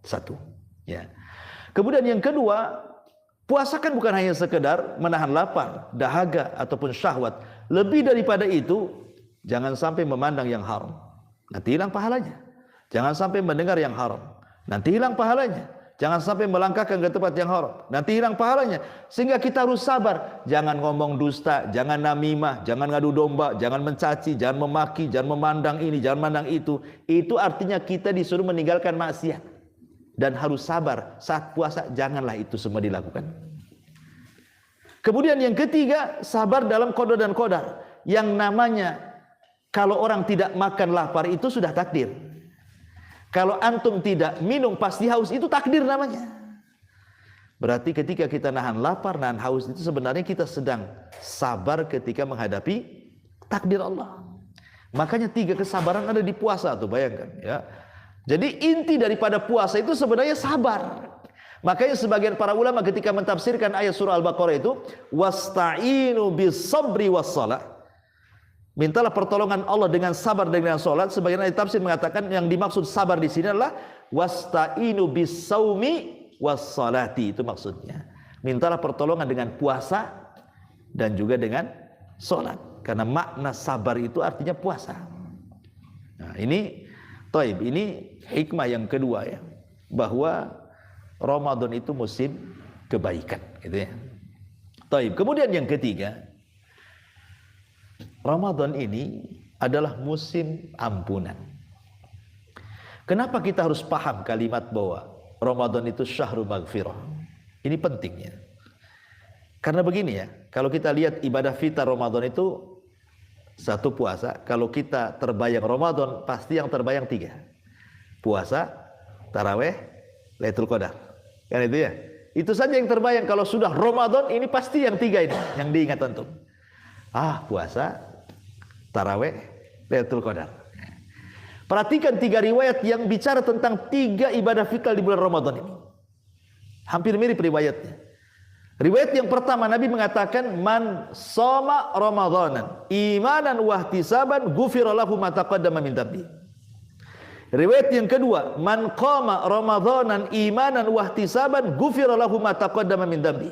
A: Satu. Ya. Kemudian yang kedua, puasa kan bukan hanya sekedar menahan lapar, dahaga ataupun syahwat. Lebih daripada itu, jangan sampai memandang yang haram. Nanti hilang pahalanya. Jangan sampai mendengar yang haram. Nanti hilang pahalanya. Jangan sampai melangkahkan ke tempat yang haram. Nanti hilang pahalanya. Sehingga kita harus sabar. Jangan ngomong dusta, jangan namimah, jangan ngadu domba, jangan mencaci, jangan memaki, jangan memandang ini, jangan memandang itu. Itu artinya kita disuruh meninggalkan maksiat. Dan harus sabar. Saat puasa janganlah itu semua dilakukan. Kemudian yang ketiga, sabar dalam qada dan qadar. Yang namanya kalau orang tidak makan lapar itu sudah takdir. Kalau antum tidak minum pasti haus, itu takdir namanya. Berarti ketika kita nahan lapar, nahan haus, itu sebenarnya kita sedang sabar ketika menghadapi takdir Allah. Makanya 3 kesabaran ada di puasa tuh, bayangkan ya. Jadi inti daripada puasa itu sebenarnya sabar. Makanya sebagian para ulama ketika mentafsirkan ayat surah Al-Baqarah itu, wasta'inu bis sabri was shalah. Mintalah pertolongan Allah dengan sabar dan dengan salat. Sebagian ahli tafsir mengatakan yang dimaksud sabar di sini adalah wasta'inu bis saumi was salati, itu maksudnya. Mintalah pertolongan dengan puasa dan juga dengan salat. Karena makna sabar itu artinya puasa. Nah, ini hikmah yang kedua ya, bahwa Ramadan itu musim kebaikan, gitu ya. Kemudian yang ketiga, Ramadan ini adalah musim ampunan. Kenapa kita harus paham kalimat bahwa Ramadan itu syahrul maghfirah? Ini pentingnya. Karena begini ya, kalau kita lihat ibadah fitar Ramadan itu satu puasa. Kalau kita terbayang Ramadan, pasti yang terbayang 3. Puasa, taraweh, Lailatul Qadar. Kan itu ya. Itu saja yang terbayang. Kalau sudah Ramadan, ini pasti yang 3 ini yang diingat antum. Puasa, taraweh, Lailatul Qadar. Perhatikan 3 riwayat yang bicara tentang 3 ibadah fitrah di bulan Ramadan ini. Hampir mirip riwayatnya. Riwayat yang pertama Nabi mengatakan man shoma ramadhanan imanan wa ihtisaban ghufira lahu ma taqaddama min dhanbi. Riwayat yang kedua man qama ramadhanan imanan wa ihtisaban ghufira lahu ma taqaddama min dhanbi.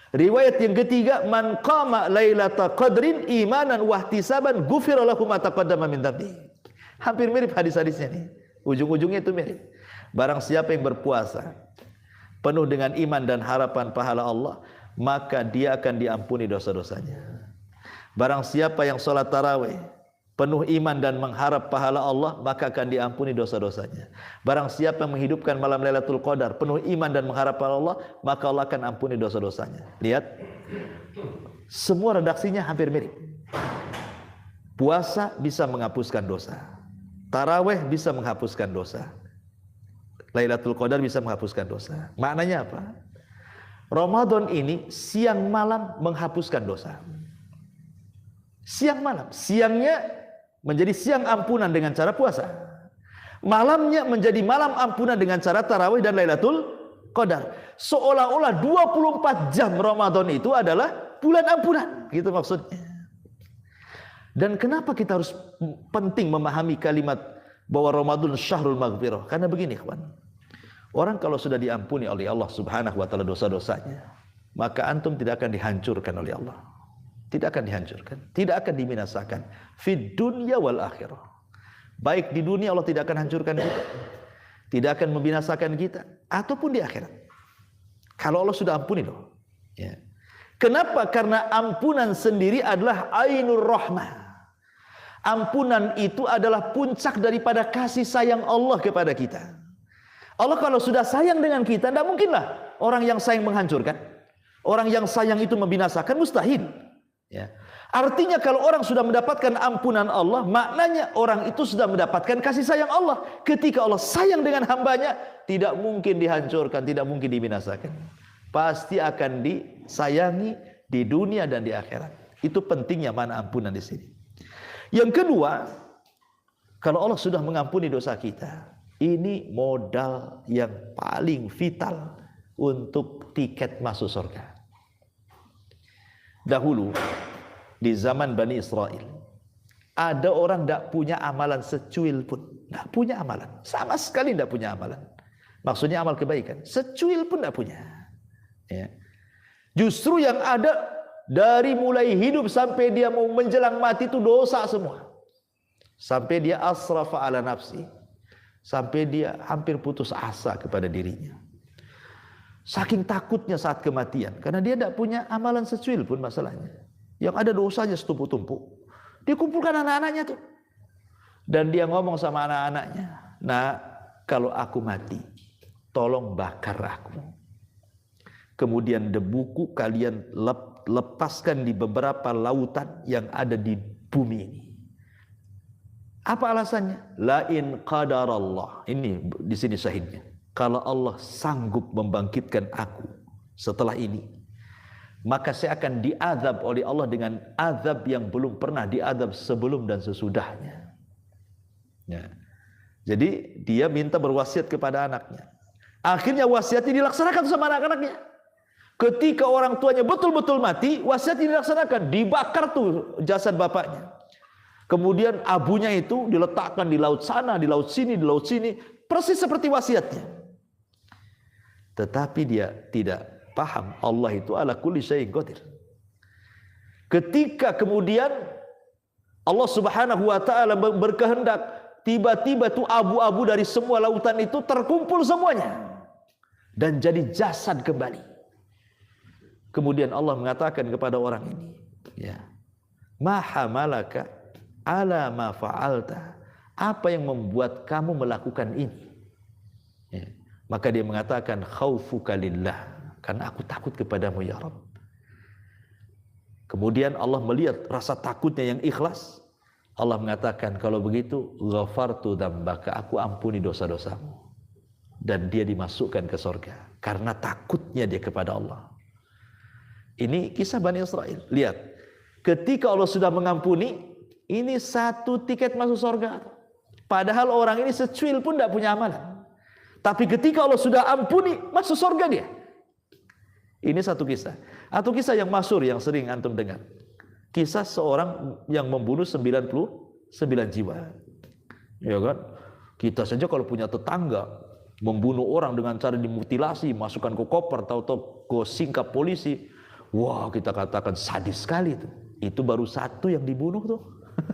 A: Riwayat yang ketiga man qama lailatal qadrin imanan wa ihtisaban ghufira lahu ma taqaddama min dhanbi. Hampir mirip hadis-hadisnya nih. Ujung-ujungnya itu mirip. Barang siapa yang berpuasa penuh dengan iman dan harapan pahala Allah, maka dia akan diampuni dosa-dosanya. Barang siapa yang sholat tarawih penuh iman dan mengharap pahala Allah, maka akan diampuni dosa-dosanya. Barang siapa yang menghidupkan malam Lailatul Qadar penuh iman dan mengharap pahala Allah, maka Allah akan ampuni dosa-dosanya. Lihat, semua redaksinya hampir mirip. Puasa bisa menghapuskan dosa, tarawih bisa menghapuskan dosa, Lailatul Qadar bisa menghapuskan dosa. Maknanya apa? Ramadan ini siang malam menghapuskan dosa. Siang malam. Siangnya menjadi siang ampunan dengan cara puasa. Malamnya menjadi malam ampunan dengan cara tarawih dan Lailatul Qadar. Seolah-olah 24 jam Ramadan itu adalah bulan ampunan. Gitu maksudnya. Dan kenapa kita harus penting memahami kalimat bahwa Ramadan syahrul maghfirah? Karena begini, kawan. Orang kalau sudah diampuni oleh Allah Subhanahu wa taala dosa-dosanya, maka antum tidak akan dihancurkan oleh Allah. Tidak akan dihancurkan, tidak akan dibinasakan fid dunya wal akhirah. Baik di dunia Allah tidak akan hancurkan kita, tidak akan membinasakan kita, ataupun di akhirat. Kalau Allah sudah ampuni loh. Ya. Kenapa? Karena ampunan sendiri adalah ainur rahmah. Ampunan itu adalah puncak daripada kasih sayang Allah kepada kita. Allah kalau sudah sayang dengan kita, tidak mungkinlah orang yang sayang menghancurkan. Orang yang sayang itu membinasakan, mustahil. Ya. Artinya kalau orang sudah mendapatkan ampunan Allah, maknanya orang itu sudah mendapatkan kasih sayang Allah. Ketika Allah sayang dengan hambanya, tidak mungkin dihancurkan, tidak mungkin dibinasakan. Pasti akan disayangi di dunia dan di akhirat. Itu pentingnya mana ampunan di sini. Yang kedua, kalau Allah sudah mengampuni dosa kita, ini modal yang paling vital untuk tiket masuk surga. Dahulu di zaman Bani Israel, ada orang tidak punya amalan secuil pun, tidak punya amalan, sama sekali tidak punya amalan. Maksudnya amal kebaikan, secuil pun tidak punya. Ya. Justru yang ada dari mulai hidup sampai dia mau menjelang mati itu dosa semua. Sampai dia asrafa ala nafsi. Sampai dia hampir putus asa kepada dirinya. Saking takutnya saat kematian. Karena dia tidak punya amalan secuil pun masalahnya. Yang ada dosanya setumpuk-tumpuk. Dia kumpulkan anak-anaknya tuh. Dan dia ngomong sama anak-anaknya. Nah, kalau aku mati, tolong bakar aku. Kemudian debuku kalian lepaskan di beberapa lautan yang ada di bumi ini. Apa alasannya? La in qadarallah. Ini di sini syahidnya. Kalau Allah sanggup membangkitkan aku setelah ini, maka saya akan diazab oleh Allah dengan azab yang belum pernah diazab sebelum dan sesudahnya. Ya. Jadi dia minta berwasiat kepada anaknya. Akhirnya wasiatnya dilaksanakan sama anak-anaknya. Ketika orang tuanya betul-betul mati, wasiatnya dilaksanakan, dibakar tuh jasad bapaknya. Kemudian abunya itu diletakkan di laut sana, di laut sini, di laut sini, persis seperti wasiatnya. Tetapi dia tidak paham Allah itu ala kulli syai'in qadir. Ketika kemudian Allah Subhanahu wa taala berkehendak, tiba-tiba tuh abu-abu dari semua lautan itu terkumpul semuanya dan jadi jasad kembali. Kemudian Allah mengatakan kepada orang ini, ya, ma hamalaka ala ma fa'alta, apa yang membuat kamu melakukan ini? Ya. Maka dia mengatakan khaufuka lillah, karena aku takut kepadamu ya Rabb. Kemudian Allah melihat rasa takutnya yang ikhlas. Allah mengatakan kalau begitu ghafartu dzambaka, aku ampuni dosa-dosamu. Dan dia dimasukkan ke surga karena takutnya dia kepada Allah. Ini kisah Bani Israel. Lihat, ketika Allah sudah mengampuni, ini satu tiket masuk surga. Padahal orang ini secuil pun tidak punya amalan. Tapi ketika Allah sudah ampuni, masuk surga dia. Ini satu kisah. Atau kisah yang masyhur yang sering antum dengar. Kisah seorang yang membunuh 99 jiwa. Ya kan? Kita saja kalau punya tetangga membunuh orang dengan cara dimutilasi, masukkan ke koper, tahu-tahu ke singkap polisi. Wah, kita katakan sadis sekali itu. Itu baru satu yang dibunuh tuh.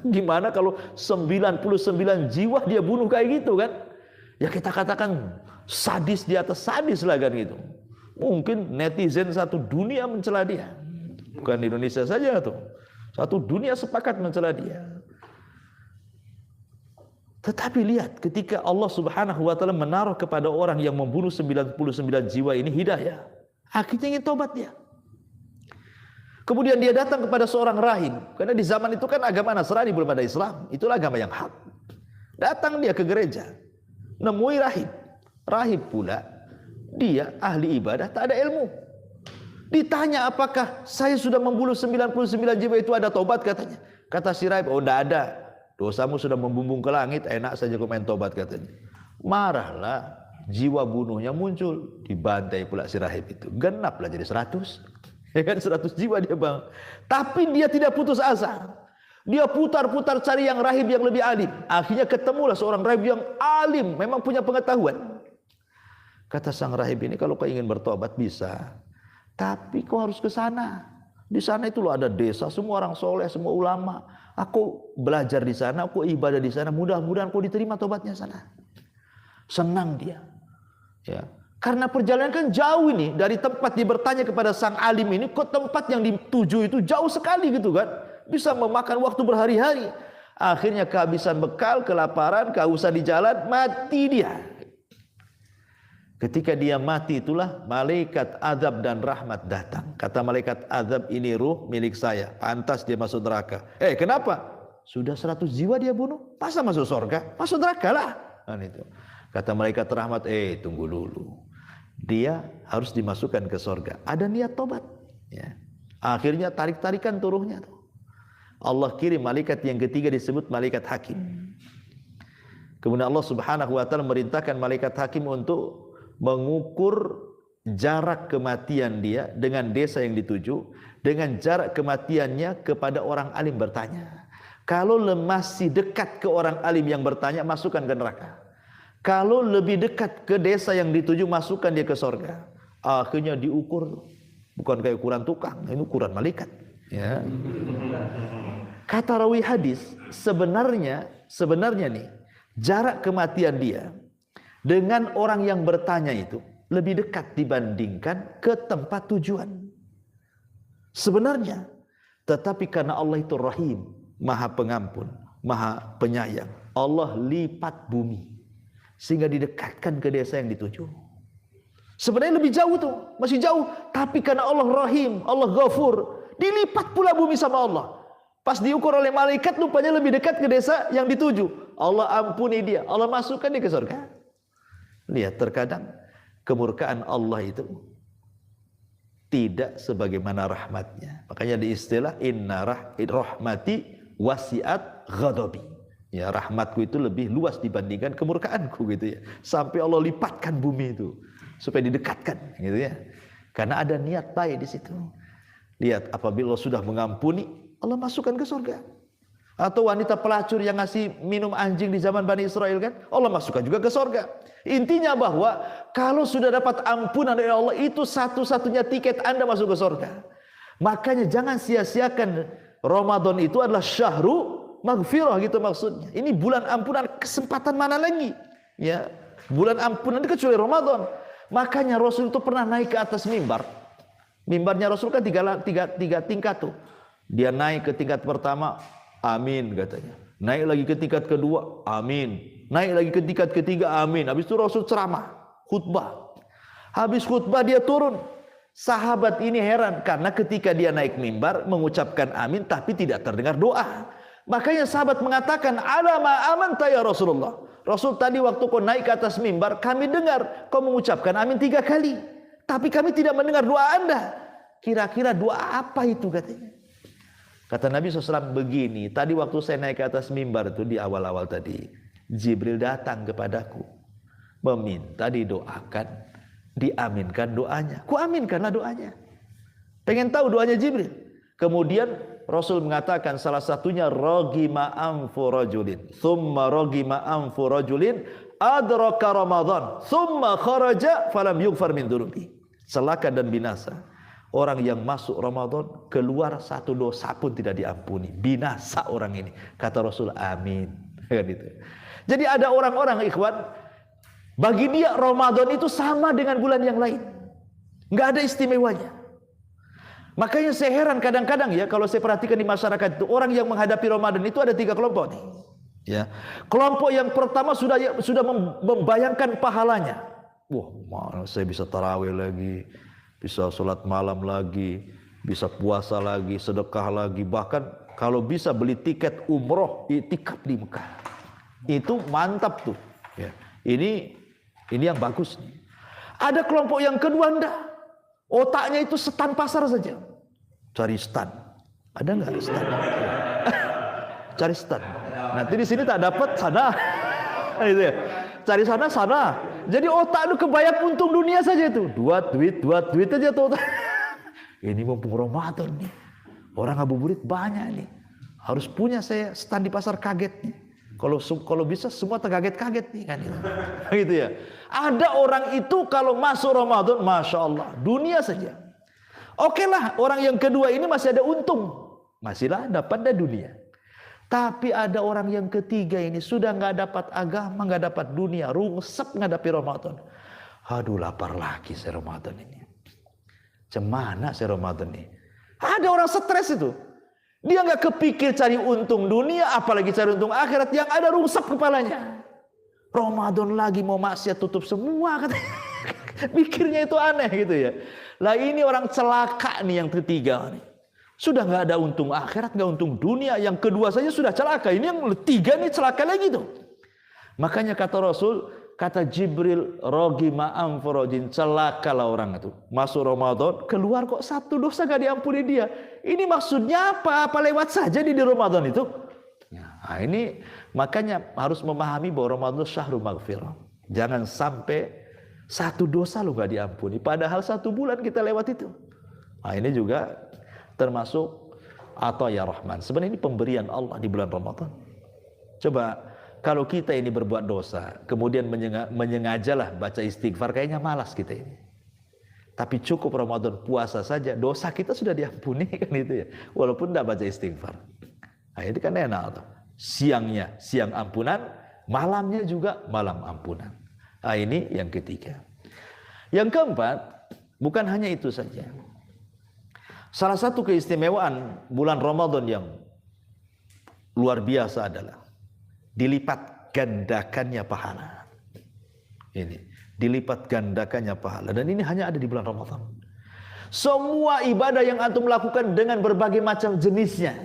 A: Gimana kalau 99 jiwa dia bunuh kayak gitu kan? Ya kita katakan sadis di atas sadis lah kan gitu. Mungkin netizen satu dunia mencela dia. Bukan di Indonesia saja tuh. Satu dunia sepakat mencela dia. Tetapi lihat ketika Allah Subhanahu wa taala menaruh kepada orang yang membunuh 99 jiwa ini hidayah. Akhirnya ingin tobat dia. Kemudian dia datang kepada seorang rahib. Karena di zaman itu kan agama Nasrani, belum ada Islam. Itulah agama yang hak. Datang dia ke gereja. Nemui rahib. Rahib pula dia ahli ibadah, tak ada ilmu. Ditanya apakah saya sudah membunuh 99 jiwa itu ada tobat katanya. Kata si rahib, oh tidak ada. Dosamu sudah membumbung ke langit, enak saja kau main tobat katanya. Marahlah, jiwa bunuhnya muncul. Dibantai pula si rahib itu. Genaplah jadi 100. Ya kan 100 jiwa dia bang. Tapi dia tidak putus asa. Dia putar-putar cari yang rahib yang lebih alim. Akhirnya ketemulah seorang rahib yang alim, memang punya pengetahuan. Kata sang rahib ini, kalau kau ingin bertobat bisa, tapi kau harus ke sana. Di sana itu loh ada desa, semua orang soleh, semua ulama. Aku belajar di sana, aku ibadah di sana. Mudah-mudahan kau diterima tobatnya sana. Senang dia. Ya. Karena perjalanan kan jauh ini dari tempat dia bertanya kepada sang alim ini ke tempat yang dituju itu jauh sekali gitu kan. Bisa memakan waktu berhari-hari. Akhirnya kehabisan bekal, kelaparan, kehausan di jalan, mati dia. Ketika dia mati itulah malaikat azab dan rahmat datang. Kata malaikat azab, ini ruh milik saya, pantas dia masuk neraka. Kenapa? Sudah 100 jiwa dia bunuh, masa masuk surga? Masuk neraka lah. Nah, itu. Kata malaikat rahmat, tunggu dulu. Dia harus dimasukkan ke surga. Ada niat tobat. Ya. Akhirnya tarik-tarikan turuhnya. Allah kirim malaikat yang ketiga disebut malaikat hakim. Kemudian Allah Subhanahu wa taala merintahkan malaikat hakim untuk mengukur jarak kematian dia dengan desa yang dituju, dengan jarak kematiannya kepada orang alim bertanya. Kalau masih dekat ke orang alim yang bertanya, masukkan ke neraka. Kalau lebih dekat ke desa yang dituju, masukkan dia ke surga. Akhirnya diukur, bukan kayak ukuran tukang, ini ukuran malaikat. Ya. Kata rawi hadis, sebenarnya nih jarak kematian dia dengan orang yang bertanya itu lebih dekat dibandingkan ke tempat tujuan. Sebenarnya, tetapi karena Allah itu Rahim, Maha Pengampun, Maha Penyayang, Allah lipat bumi sehingga didekatkan ke desa yang dituju. Sebenarnya lebih jauh tuh, masih jauh, tapi karena Allah Rahim, Allah Ghafur, dilipat pula bumi sama Allah. Pas diukur oleh malaikat, rupanya lebih dekat ke desa yang dituju. Allah ampuni dia, Allah masukkan dia ke surga. Lihat, terkadang kemurkaan Allah itu tidak sebagaimana rahmatnya. Makanya di istilah inna rahmati wasi'at ghadabi. Ya, rahmatku itu lebih luas dibandingkan kemurkaanku gitu ya. Sampai Allah lipatkan bumi itu supaya didekatkan gitu ya. Karena ada niat baik di situ. Lihat, apabila Allah sudah mengampuni, Allah masukkan ke surga. Atau wanita pelacur yang ngasih minum anjing di zaman Bani Israel kan, Allah masukkan juga ke surga. Intinya bahwa kalau sudah dapat ampunan dari Allah, itu satu-satunya tiket Anda masuk ke surga. Makanya jangan sia-siakan Ramadan itu adalah syahru maghfirah gitu maksudnya. Ini bulan ampunan, kesempatan mana lagi? Ya, bulan ampunan itu kecuali Ramadan. Makanya Rasul itu pernah naik ke atas mimbar. Mimbarnya Rasul kan tiga tingkat tuh. Dia naik ke tingkat pertama, amin katanya. Naik lagi ke tingkat kedua, amin. Naik lagi ke tingkat ketiga, amin. Habis itu Rasul ceramah, khutbah. Habis khutbah dia turun. Sahabat ini heran karena ketika dia naik mimbar mengucapkan amin tapi tidak terdengar doa. Makanya sahabat mengatakan, "Alama amanta ya Rasulullah." Rasul, tadi waktu kau naik ke atas mimbar, kami dengar kau mengucapkan amin 3 kali. Tapi kami tidak mendengar doa Anda. Kira-kira doa apa itu katanya? Kata Nabi SAW begini, tadi waktu saya naik ke atas mimbar itu di awal-awal tadi, Jibril datang kepadaku, meminta didoakan diaminkan doanya. Ku aminkanlah doanya. Pengen tahu doanya Jibril. Kemudian Rasul mengatakan salah satunya ragima anfu rajulin, thumma ragima anfu rajulin adraka Ramadan, thumma kharaja falam yughfar min dunubi. Celaka dan binasa orang yang masuk Ramadan, keluar satu dosa pun tidak diampuni. Binasa orang ini. Kata Rasul, amin. Gitu. Jadi ada orang-orang ikhwan, bagi dia Ramadan itu sama dengan bulan yang lain, nggak ada istimewanya. Makanya saya heran kadang-kadang ya, kalau saya perhatikan di masyarakat itu, orang yang menghadapi Ramadan itu ada 3 kelompok nih. Ya, kelompok yang pertama sudah membayangkan pahalanya. Wah, saya bisa tarawih lagi, bisa sholat malam lagi, bisa puasa lagi, sedekah lagi, bahkan kalau bisa beli tiket umroh, iktikaf di Mekah. Itu mantap tuh. Ya, ini yang bagus nih. Ada kelompok yang kedua enggak. Otaknya itu stan pasar saja. Cari stan. Ada enggak stan? Cari stan. Nanti di sini tak dapat sana. Gitu ya. Cari sana. Jadi otak itu kebayang untung dunia saja itu. Dua duit aja tuh. Ini mumpung Ramadan nih. Orang ngabuburit banyak nih. Harus punya saya stan di pasar kaget nih. Kalau bisa semua terkaget-kaget nih kan gitu ya. Ada orang itu kalau masuk Ramadan, masya Allah, dunia saja. Oke lah, orang yang kedua ini masih ada untung, masihlah dapat dari dunia. Tapi ada orang yang ketiga ini sudah nggak dapat agama, nggak dapat dunia, rungsep ngadapi Ramadan. Aduh, lapar lagi saya Ramadan ini. Cemana saya Ramadan ini? Ada orang stres itu. Dia nggak kepikir cari untung dunia, apalagi cari untung akhirat, yang ada rungsep kepalanya. Ramadan lagi mau maksiat tutup semua katanya. Mikirnya itu aneh gitu ya. Lah ini orang celaka nih yang ketiga nih. Sudah nggak ada untung akhirat, nggak untung dunia, yang kedua saja sudah celaka. Ini yang ketiga nih celaka lagi tuh. Makanya kata Rasul, kata Jibril, ragima anfu rajulin, celakalah orang itu. Masuk Ramadan, keluar kok satu dosa gak diampuni dia. Ini maksudnya apa? Apa lewat saja di Ramadan itu? Nah, ini makanya harus memahami bahwa Ramadan syahrul maghfirah. Jangan sampai satu dosa lu gak diampuni, padahal 1 bulan kita lewat itu. Nah, ini juga termasuk ataya rahman. Sebenarnya ini pemberian Allah di bulan Ramadan. Coba kalau kita ini berbuat dosa, kemudian menyengajalah baca istighfar, kayaknya malas kita ini. Tapi cukup Ramadan puasa saja, dosa kita sudah diampuni kan itu ya. Walaupun tidak baca istighfar. Nah, itu kan enak tuh. Siangnya siang ampunan, malamnya juga malam ampunan. Nah, ini yang ketiga. Yang keempat, bukan hanya itu saja. Salah satu keistimewaan bulan Ramadan yang luar biasa adalah dilipat gandakannya pahala. Ini dilipat gandakannya pahala, dan ini hanya ada di bulan Ramadan. Semua ibadah yang antum lakukan dengan berbagai macam jenisnya,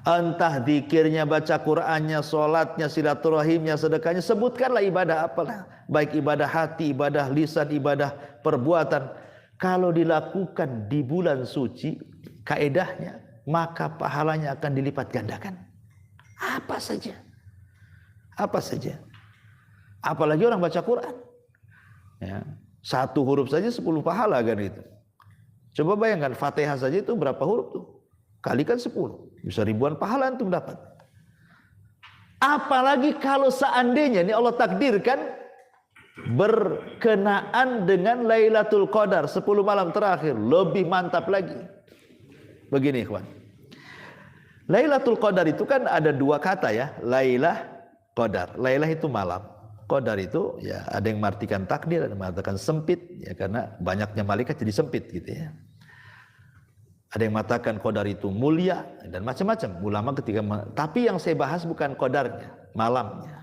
A: entah zikirnya, baca Qur'annya, sholatnya, silaturahimnya, sedekahnya, sebutkanlah ibadah apalah, baik ibadah hati, ibadah lisan, ibadah perbuatan, kalau dilakukan di bulan suci, kaedahnya maka pahalanya akan dilipat gandakan. Apa saja. Apalagi orang baca Quran ya, 1 huruf saja 10 pahala kan itu. Coba bayangkan Fatihah saja itu berapa huruf tuh, kalikan 10, bisa ribuan pahala antum dapat. Apalagi kalau seandainya ini Allah takdirkan berkenaan dengan Lailatul Qadar, 10 malam terakhir, lebih mantap lagi. Begini ikhwan, Lailatul Qadar itu kan ada 2 kata ya, Lailah, Qadar. Lailah itu malam, Qadar itu ya ada yang mengartikan takdir, ada yang mengatakan sempit ya, karena banyaknya malaikat jadi sempit gitu ya. Ada yang mengatakan Qadar itu mulia dan macam-macam ulama ketika tapi yang saya bahas bukan Qadarnya, malamnya.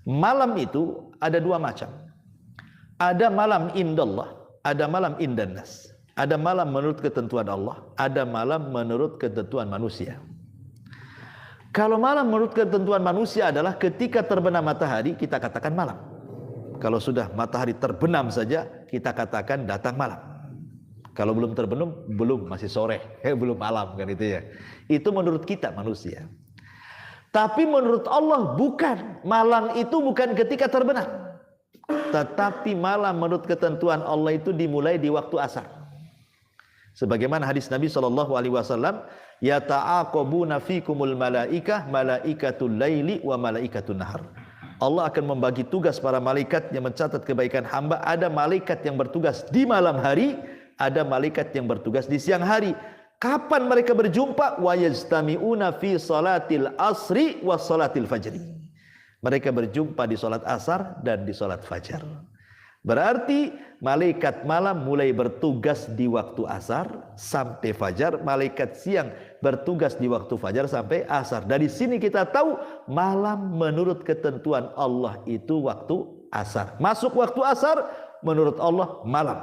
A: Malam itu ada 2 macam. Ada malam indallah, ada malam indannas. Ada malam menurut ketentuan Allah, ada malam menurut ketentuan manusia. Kalau malam menurut ketentuan manusia adalah ketika terbenam matahari, kita katakan malam. Kalau sudah matahari terbenam saja, kita katakan datang malam. Kalau belum terbenam, belum, masih sore, belum malam kan itu ya. Itu menurut kita manusia. Tapi menurut Allah bukan. Malam itu bukan ketika terbenam. Tetapi malam menurut ketentuan Allah itu dimulai di waktu asar. Sebagaimana hadis Nabi SAW, yata'aqabuna fikumul malaikah malaikatul laili wa malaikatul nahar. Allah akan membagi tugas para malaikat yang mencatat kebaikan hamba. Ada malaikat yang bertugas di malam hari, ada malaikat yang bertugas di siang hari. Kapan mereka berjumpa? Wa yajtami'una fi salatil asri wa salatil fajri. Mereka berjumpa di salat asar dan di salat fajar. Berarti malaikat malam mulai bertugas di waktu asar sampai fajar, malaikat siang bertugas di waktu fajar sampai asar. Dari sini kita tahu malam menurut ketentuan Allah itu waktu asar. Masuk waktu asar menurut Allah malam.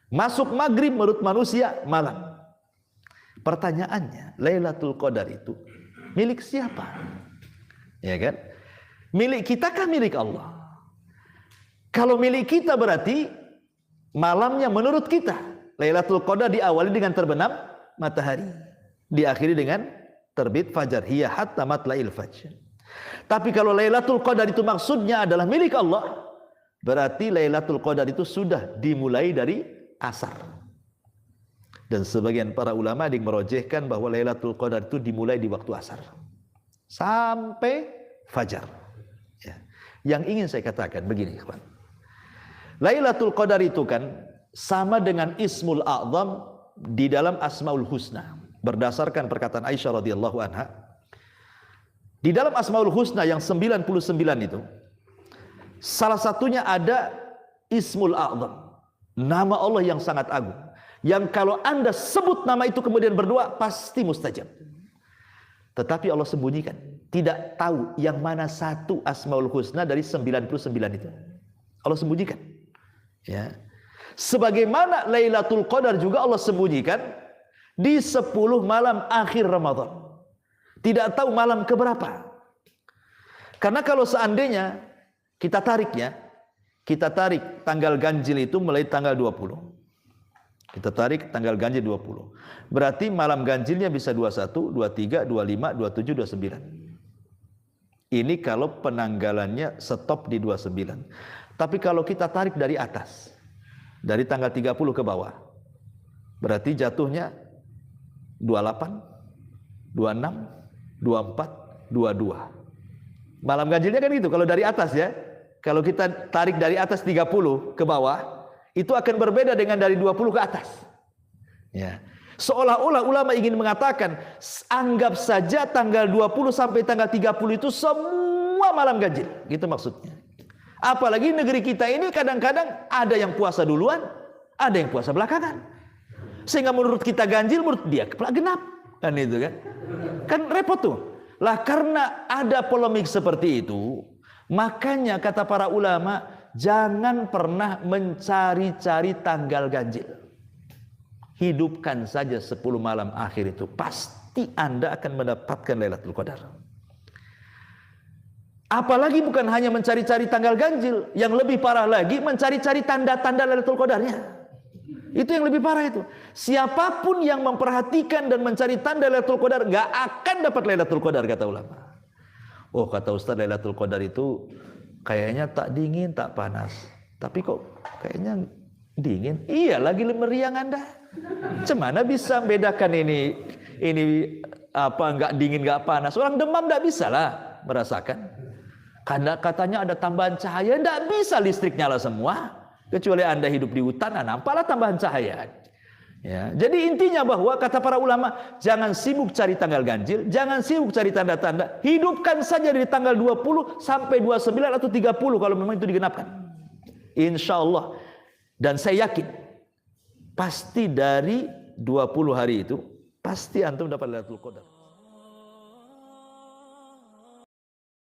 A: Masuk maghrib menurut manusia malam. Pertanyaannya, Lailatul Qadar itu milik siapa? Ya kan? Milik kita kah milik Allah? Kalau milik kita berarti malamnya menurut kita. Lailatul Qadar diawali dengan terbenam matahari, diakhiri dengan terbit fajar. Hiya hatta matla'il fajr. Tapi kalau Lailatul Qadar itu maksudnya adalah milik Allah, berarti Lailatul Qadar itu sudah dimulai dari asar. Dan sebagian para ulama yang merojehkan bahwa Lailatul Qadar itu dimulai di waktu asar sampai fajar. Ya. Yang ingin saya katakan begini, kawan. Lailatul Qadar itu kan sama dengan Ismul A'zam di dalam Asmaul Husna. Berdasarkan perkataan Aisyah radhiyallahu anha, di dalam Asmaul Husna yang 99 itu, salah satunya ada Ismul A'zam, nama Allah yang sangat agung, yang kalau Anda sebut nama itu kemudian berdoa pasti mustajab. Tetapi Allah sembunyikan, tidak tahu yang mana satu Asmaul Husna dari 99 itu. Allah sembunyikan. Ya. Sebagaimana Lailatul Qadar juga Allah sembunyikan di 10 malam akhir Ramadan. Tidak tahu malam keberapa. Karena kalau seandainya kita tarik tanggal ganjil itu mulai tanggal 20. Kita tarik tanggal ganjil 20. Berarti malam ganjilnya bisa 21, 23, 25, 27, 29. Ini kalau penanggalannya stop di 29. Tapi kalau kita tarik dari atas, dari tanggal 30 ke bawah, berarti jatuhnya 28, 26, 24, 22. Malam ganjilnya kan gitu, kalau dari atas ya. Kalau kita tarik dari atas 30 ke bawah, itu akan berbeda dengan dari 20 ke atas. Ya. Seolah-olah ulama ingin mengatakan, anggap saja tanggal 20 sampai tanggal 30 itu semua malam ganjil. Gitu maksudnya. Apalagi negeri kita ini kadang-kadang ada yang puasa duluan, ada yang puasa belakangan. Sehingga menurut kita ganjil, menurut dia genap. Kan itu kan. Kan repot tuh. Lah karena ada polemik seperti itu, makanya kata para ulama, jangan pernah mencari-cari tanggal ganjil. Hidupkan saja 10 malam akhir itu. Pasti Anda akan mendapatkan Lailatul Qadar. Apalagi bukan hanya mencari-cari tanggal ganjil, yang lebih parah lagi mencari-cari tanda-tanda Lailatul Qadarnya. Itu yang lebih parah itu. Siapapun yang memperhatikan dan mencari tanda Lailatul Qadar nggak akan dapat Lailatul Qadar, kata ulama. Oh, kata Ustaz, Lailatul Qadar itu kayaknya tak dingin, tak panas. Tapi kok kayaknya dingin? Iya, lagi meriang Anda. Cemana bisa bedakan ini apa nggak dingin nggak panas? Orang demam nggak bisa lah merasakan. Karena katanya ada tambahan cahaya, tidak bisa listrik nyala semua. Kecuali Anda hidup di hutan, nampaklah tambahan cahaya. Ya. Jadi intinya bahwa kata para ulama, jangan sibuk cari tanggal ganjil, jangan sibuk cari tanda-tanda. Hidupkan saja dari tanggal 20 sampai 29 atau 30 kalau memang itu digenapkan. Insya Allah. Dan saya yakin, pasti dari 20 hari itu, pasti antum dapat Lailatul Qadar.